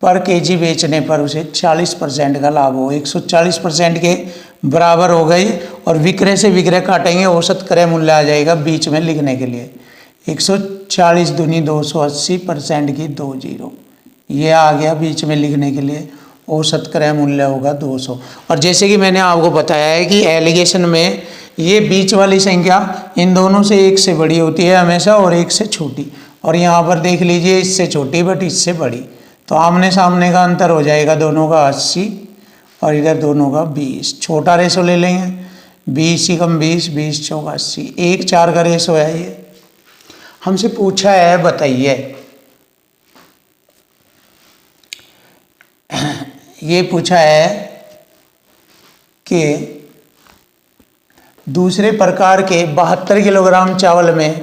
पर केजी बेचने पर उसे 40% का लाभ हो। 140% के बराबर हो गई, और विक्रय से विक्रय काटेंगे, औसत क्रय मूल्य आ जाएगा बीच में लिखने के लिए। 140 दूनी 280% की 2 0, ये आ गया बीच में लिखने के लिए। औसत क्रय मूल्य होगा 200। और जैसे कि मैंने आपको बताया है कि एलिगेशन में ये बीच वाली संख्या इन दोनों से 1 से बड़ी होती है हमेशा, और 1 से छोटी। और यहाँ पर देख लीजिए इससे छोटी बट इससे बड़ी, तो आमने सामने का अंतर हो जाएगा दोनों का 80, और इधर दोनों का 20। छोटा रेशो ले लेंगे, 20 एकम 20, 20 चौक 80, 1:4 का रेशो है ये। हमसे पूछा है बताइए, ये पूछा है कि दूसरे प्रकार के 72 किलोग्राम चावल में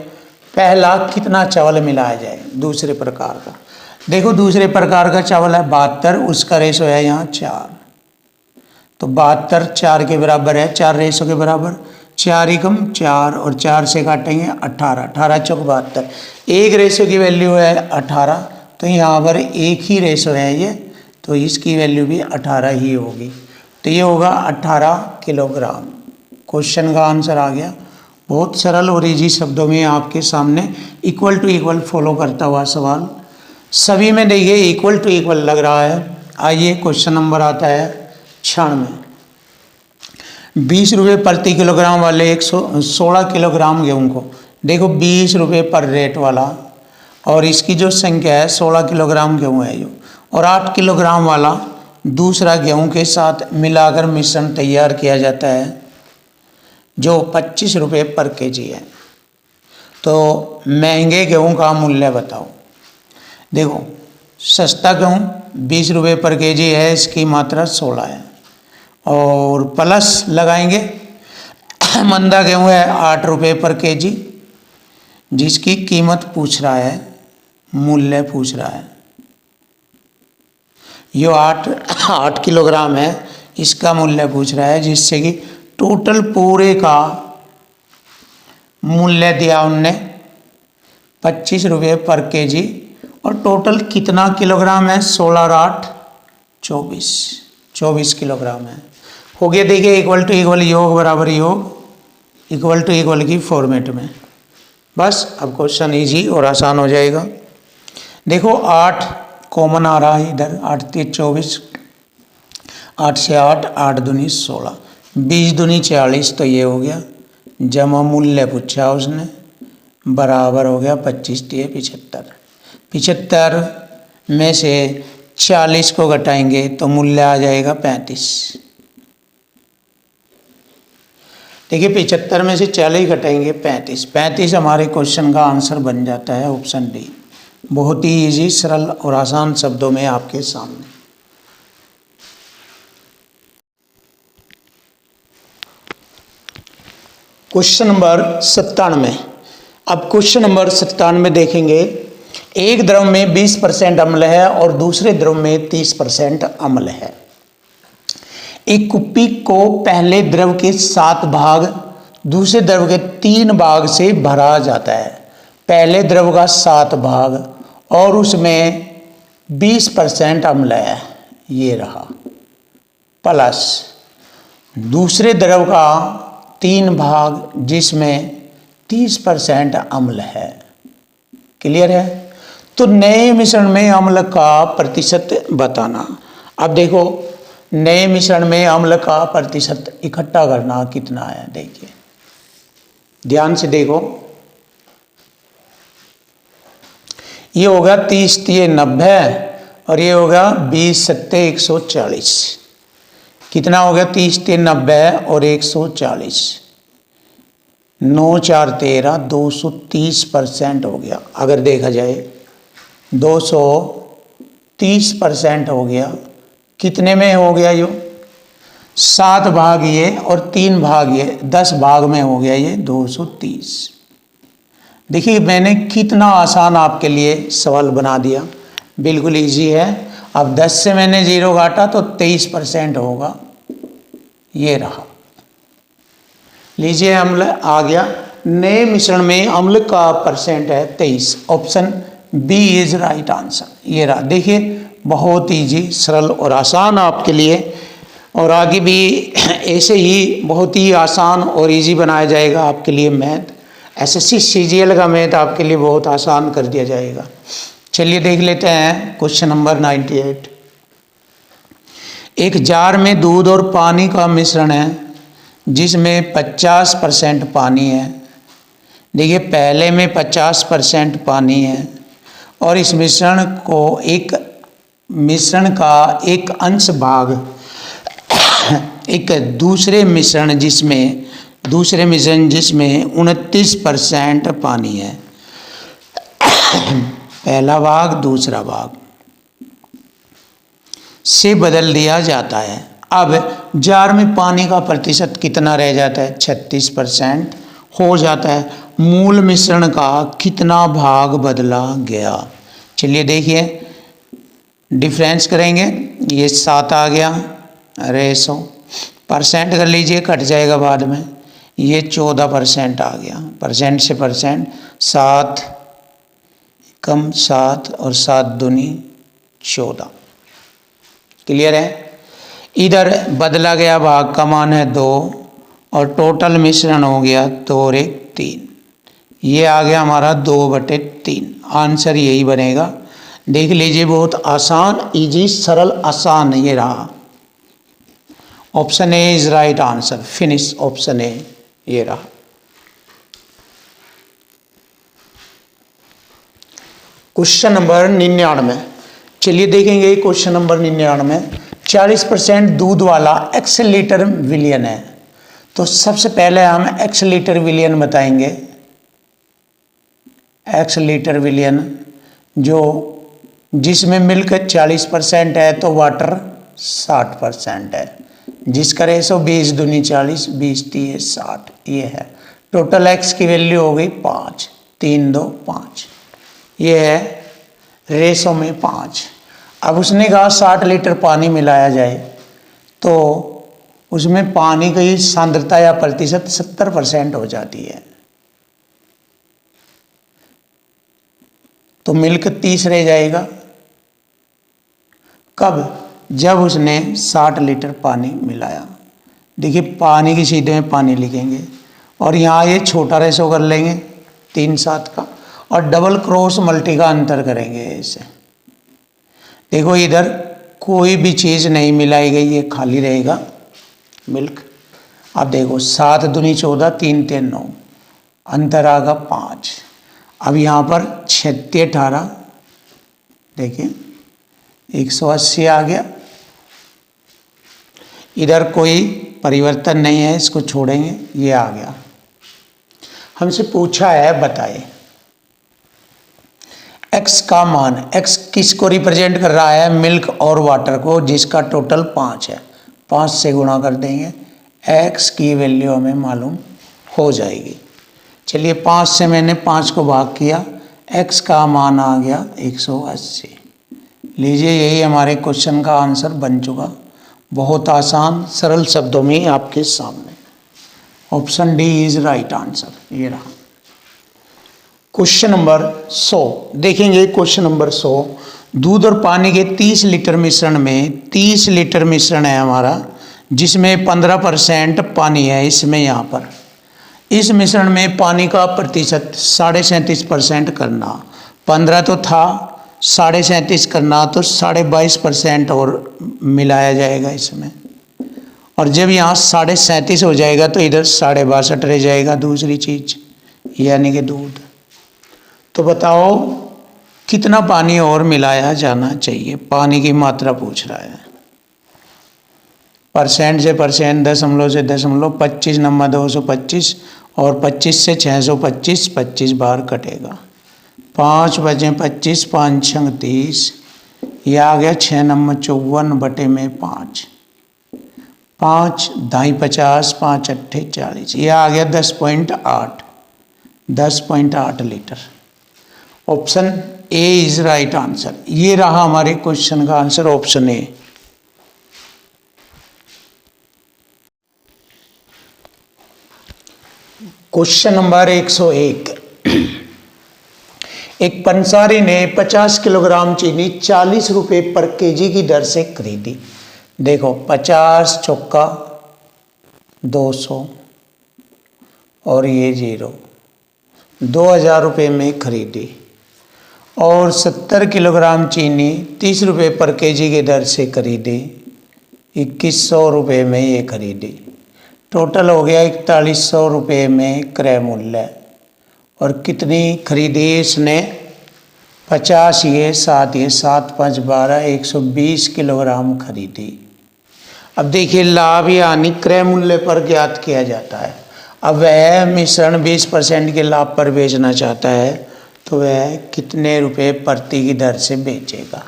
पहला कितना चावल मिलाया जाए। दूसरे प्रकार का देखो, दूसरे प्रकार का चावल है 72, उसका रेशो है यहाँ 4, तो 72 4 के बराबर है, 4 रेशो के बराबर, 4 एकम 4 और 4 से काटेंगे 18, 18 चौक 72, एक रेशो की वैल्यू है 18, तो यहाँ पर एक ही रेशो है ये, तो इसकी वैल्यू भी 18 ही होगी। तो ये होगा 18 किलोग्राम। क्वेश्चन का आंसर आ गया। बहुत सरल और इजी शब्दों में आपके सामने इक्वल टू इक्वल फॉलो करता हुआ सवाल, सभी में देखिए इक्वल टू इक्वल लग रहा है। आइए क्वेश्चन नंबर आता है 96। 20 रुपये प्रति किलोग्राम वाले 116 किलोग्राम गेहूँ को, देखो 20 रुपये पर रेट वाला, और इसकी जो संख्या है 16 किलोग्राम गेहूँ है जो, और 8 किलोग्राम वाला दूसरा गेहूँ के साथ मिलाकर मिश्रण तैयार किया जाता है जो 25 रुपये पर केजी है। तो महंगे गेहूँ का मूल्य बताओ। देखो सस्ता गेहूँ 20 रुपये पर केजी है, इसकी मात्रा 16 है, और प्लस लगाएंगे मंदा गेहूँ है 8 रुपये पर केजी, जिसकी कीमत पूछ रहा है, मूल्य पूछ रहा है। यो 8 किलोग्राम है, इसका मूल्य पूछ रहा है, जिससे कि टोटल पूरे का मूल्य दिया उनने 25 रुपये पर केजी, और टोटल कितना किलोग्राम है, 16 और 8 24 किलोग्राम है। हो गया देखिए इक्वल टू इक्वल, योग बराबर योग, इक्वल टू इक्वल की फॉर्मेट में। बस अब क्वेश्चन इजी और आसान हो जाएगा। देखो 8 कॉमन आ रहा है इधर, 8 3 24, 8 से 8, 8 दूनी 16, 20 दूनी 40, तो ये हो गया, जमा मूल्य पूछा उसने, बराबर हो गया 25 3 75। 75 में से 40 को घटाएंगे तो मूल्य आ जाएगा 35। देखिए 75 में से 40 घटाएंगे 35, 35 हमारे क्वेश्चन का आंसर बन जाता है ऑप्शन डी। बहुत ही इजी, सरल और आसान शब्दों में आपके सामने। Question number 97। अब क्वेश्चन नंबर 97 देखेंगे। एक द्रव में 20% अम्ल है और दूसरे द्रव में 30% अम्ल है। एक कुप्पी को पहले द्रव के 7 भाग दूसरे द्रव के 3 भाग से भरा जाता है। पहले द्रव का 7 भाग और उसमें 20% अम्ल है, ये रहा, प्लस दूसरे द्रव का 3 भाग जिसमें 30% अम्ल है। क्लियर है? तो नए मिश्रण में अम्ल का प्रतिशत बताना। अब देखो, नए मिश्रण में अम्ल का प्रतिशत इकट्ठा करना कितना है, देखिए ध्यान से देखो। ये होगा 30 3 90 और ये होगा 20 7 140। कितना हो गया? 30 3 90 और 140, 9 4 13, 230% हो गया। अगर देखा जाए 230% हो गया। कितने में हो गया? यो 7 भाग ये और 3 भाग ये, 10 भाग में हो गया ये 230। देखिए मैंने कितना आसान आपके लिए सवाल बना दिया, बिल्कुल इजी है। अब 10 से मैंने 0 घाटा तो 23% होगा, ये रहा। लीजिए अम्ल आ गया। नए मिश्रण में अम्ल का परसेंट है 23। Option B is right answer, ये रहा। देखिए बहुत इजी, सरल और आसान आपके लिए, और आगे भी ऐसे ही बहुत ही आसान और इजी बनाया जाएगा आपके लिए मैथ। एसएससी सीजीएल का मैथ आपके लिए बहुत आसान कर दिया जाएगा। चलिए देख लेते हैं क्वेश्चन नंबर 98। एक जार में दूध और पानी का मिश्रण है जिसमें 50% पानी है। देखिए पहले में 50% पानी है और इस मिश्रण का एक अंश भाग एक दूसरे मिश्रण जिसमें 29% पानी है। पहला भाग दूसरा भाग से बदल दिया जाता है। अब जार में पानी का प्रतिशत कितना रह जाता है? 36% हो जाता है। मूल मिश्रण का कितना भाग बदला गया? चलिए देखिए डिफरेंस करेंगे। ये 7 आ गया, रेशो परसेंट कर लीजिए, कट जाएगा बाद में। ये 14% आ गया, परसेंट से परसेंट 7 कम 7 और 7 दूनी 14। क्लियर है? इधर बदला गया भाग का मान है 2 और टोटल मिश्रण हो गया 2 और 1 3। ये आ गया हमारा 2/3। आंसर यही बनेगा। देख लीजिए बहुत आसान, इजी, सरल, आसान ये रहा। Option A is right answer. Finish option A, ये रहा। Question number 99। चलिए देखेंगे क्वेश्चन नंबर 99। 40% दूध वाला एक्स लीटर विलियन है। तो सबसे पहले हम एक्स लीटर विलियन बताएंगे। एक्स लीटर विलियन जो जिसमें मिल्क 40% है तो वाटर 60% है, जिसका रेशो 20 दूनी 40, 20 3 60 ये है। टोटल एक्स की वैल्यू हो गई 5, 3 2 5, ये है रेशो में 5। अब उसने कहा 60 लीटर पानी मिलाया जाए तो उसमें पानी की सांद्रता या प्रतिशत 70% हो जाती है, तो मिल्क 30 रह जाएगा। कब? जब उसने 60 लीटर पानी मिलाया। देखिए पानी की सीधे में पानी लिखेंगे और यहाँ ये छोटा रेशो कर लेंगे 3 7 का, और डबल क्रॉस मल्टी का अंतर करेंगे ऐसे। देखो इधर कोई भी चीज़ नहीं मिलाई गई, ये खाली रहेगा मिल्क। अब देखो 7 दूनी 14, 3 3 9, अंतर आगा 5। अब यहाँ पर 36 18, देखिए 180 आ गया। इधर कोई परिवर्तन नहीं है, इसको छोड़ेंगे, ये आ गया। हमसे पूछा है बताइए x का मान। x किसको रिप्रेजेंट कर रहा है? मिल्क और वाटर को, जिसका टोटल 5 है। 5 से गुणा कर देंगे, x की वैल्यू हमें मालूम हो जाएगी। चलिए 5 से मैंने 5 को भाग किया, x का मान आ गया 180। लीजिए यही हमारे क्वेश्चन का आंसर बन चुका, बहुत आसान सरल शब्दों में आपके सामने। Option D is right answer. ये रहा क्वेश्चन नंबर 100। देखेंगे क्वेश्चन नंबर 100। दूध और पानी के 30 लीटर मिश्रण में 30 लीटर मिश्रण है हमारा, जिसमें 15% पानी है। इसमें यहाँ पर इस मिश्रण में पानी का प्रतिशत 37.5% करना। 15 तो था, 37.5 करना तो 22.5% और मिलाया जाएगा इसमें। और जब यहाँ 37.5 हो जाएगा तो इधर 62.5 रह जाएगा दूसरी चीज, यानी कि दूध। तो बताओ कितना पानी और मिलाया जाना चाहिए? पानी की मात्रा पूछ रहा है। परसेंट से परसेंट, दशमलव से दशमलव, 25 नम्मा 225 और 25 से 625, 25 बार कटेगा। 5 बजे 25, 5 छंग 30, यह आ गया 6 नम्मा 54 बटे में 5, 5 दाई 50, 5 अट्ठे 40, यह आ गया 10.8, 10.8 litre. Option A is right answer. ये रहा हमारे क्वेश्चन का answer, option A. Question number 101। एक पंसारी ने 50 किलोग्राम चीनी 40 रुपये पर केजी की दर से खरीदी। देखो 50 चौका 200 और ये 0, 2000 रुपये में खरीदी। और 70 किलोग्राम चीनी 30 रुपये पर केजी की दर से खरीदी, 2100 रुपये में ये खरीदी। टोटल हो गया 4100 रुपये में क्रय मूल्य। और कितनी खरीदी इसने? 50 ये 7 ये 7 5 12, 120 किलोग्राम खरीदी। अब देखिए लाभ यानी क्रय मूल्य पर ज्ञात किया जाता है। अब वह मिश्रण 20% के लाभ पर बेचना चाहता है, तो वह कितने रुपए प्रति की दर से बेचेगा?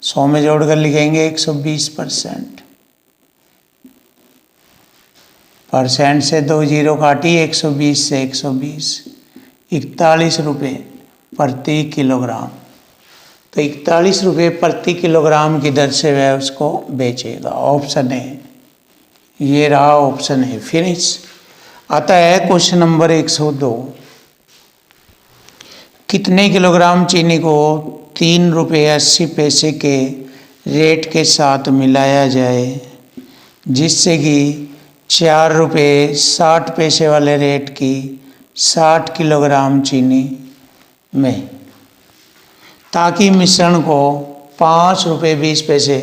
100 में जोड़कर लिखेंगे 120%। परसेंट से 2 जीरो काटी, 120 से 120, 41 रुपये प्रति किलोग्राम। तो 41 रुपये प्रति किलोग्राम की दर से वह उसको बेचेगा। ऑप्शन है, ये रहा ऑप्शन है। फिनिश। आता है क्वेश्चन नंबर 102। कितने किलोग्राम चीनी को 3 रुपये 80 पैसे के रेट के साथ मिलाया जाए, जिससे कि 4 रुपये 60 पैसे वाले रेट की 60 किलोग्राम चीनी में, ताकि मिश्रण को 5 रुपये 20 पैसे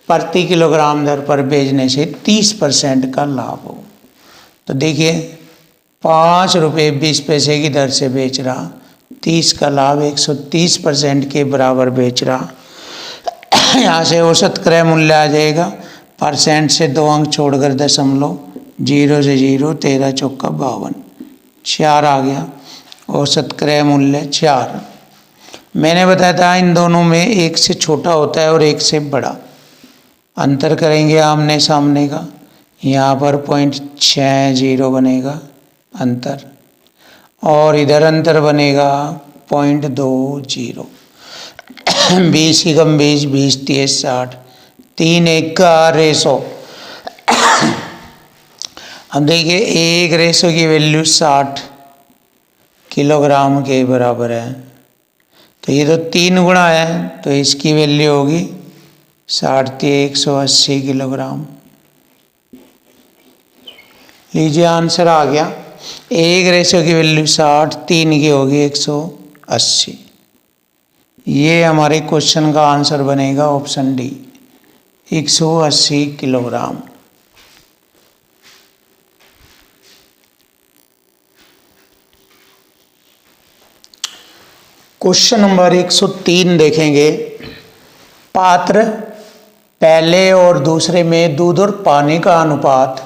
प्रति किलोग्राम दर पर बेचने से 30% का लाभ हो। तो देखिए 5 रुपये 20 पैसे की दर से बेच रहा, 30 का लाभ, 130% के बराबर बेच रहा। यहाँ से औसत क्रय मूल्य आ जाएगा। परसेंट से 2 अंक छोड़कर दशमलव, 0 से 0, 13 चौका 52, 4 आ गया। औसत क्रय मूल्य 4। मैंने बताया था इन दोनों में एक से छोटा होता है और एक से बड़ा। अंतर करेंगे आमने सामने का, यहाँ पर 0.60 बनेगा अंतर, और इधर अंतर बनेगा 0.20। 20 की कम 20, 20 30 60, 3 1 का रेशो। अब देखिए एक रेशो की वैल्यू 60 किलोग्राम के बराबर है, तो ये तो 3 गुना है, तो इसकी वैल्यू होगी 60 180 किलोग्राम। लीजिए आंसर आ गया। एक रेशो की वैल्यू 60, 3 की होगी 180। ये हमारे क्वेश्चन का आंसर बनेगा option D, 180 kilogram. Question number 103 देखेंगे। पात्र पहले और दूसरे में दूध और पानी का अनुपात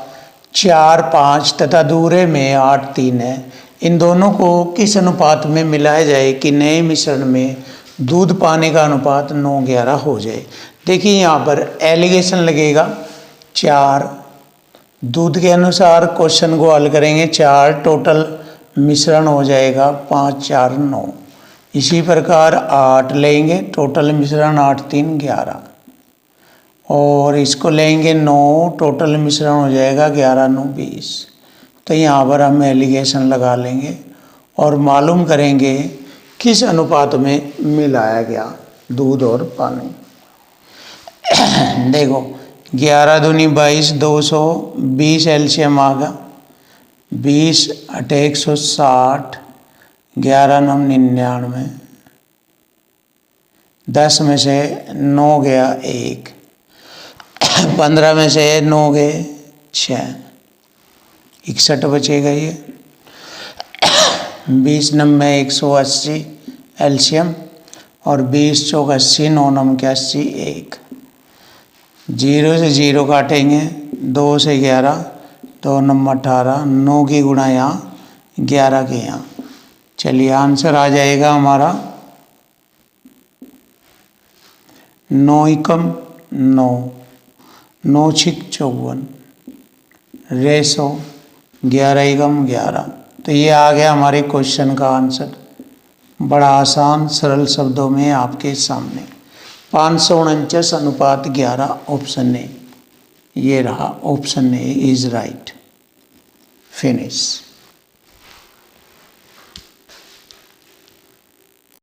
4:5 तथा दूसरे में 8:3 है। इन दोनों को किस अनुपात में मिलाया जाए कि नए मिश्रण में दूध पानी का अनुपात 9:11 हो जाए? देखिए यहाँ पर एलिगेशन लगेगा 4। दूध के अनुसार क्वेश्चन को हल करेंगे 4, टोटल मिश्रण हो जाएगा 5 4 9। इसी प्रकार 8 लेंगे, टोटल मिश्रण 8 3 11, और इसको लेंगे 9, टोटल मिश्रण हो जाएगा 11 9 20। तो यहाँ पर हम एलिगेशन लगा लेंगे और मालूम करेंगे किस अनुपात में मिलाया गया दूध और पानी। देखो 11 दूनी 22, 220 एलसीएम आ गया, 20 अटे 160, 11 9 99, 10 में से 9 गया 1, 15 में से 9 गए 6, 61 बचेगा ये। 20 नंबे 180 एलसीएम, और 20 चौक 80, 9 नम के 80 1, 0 से 0 काटेंगे, 2 से 11, 2 नंबर 18, 9 की गुणा यहाँ 11 के यहाँ। चलिए आंसर आ जाएगा हमारा 9 एकम 9, 9 छिक 54, रेसो 11 एकम 11। तो ये आ गया हमारे क्वेश्चन का आंसर, बड़ा आसान सरल शब्दों में आपके सामने। 549 अनुपात 11 ऑप्शन ए, ये रहा option A is right. Finish.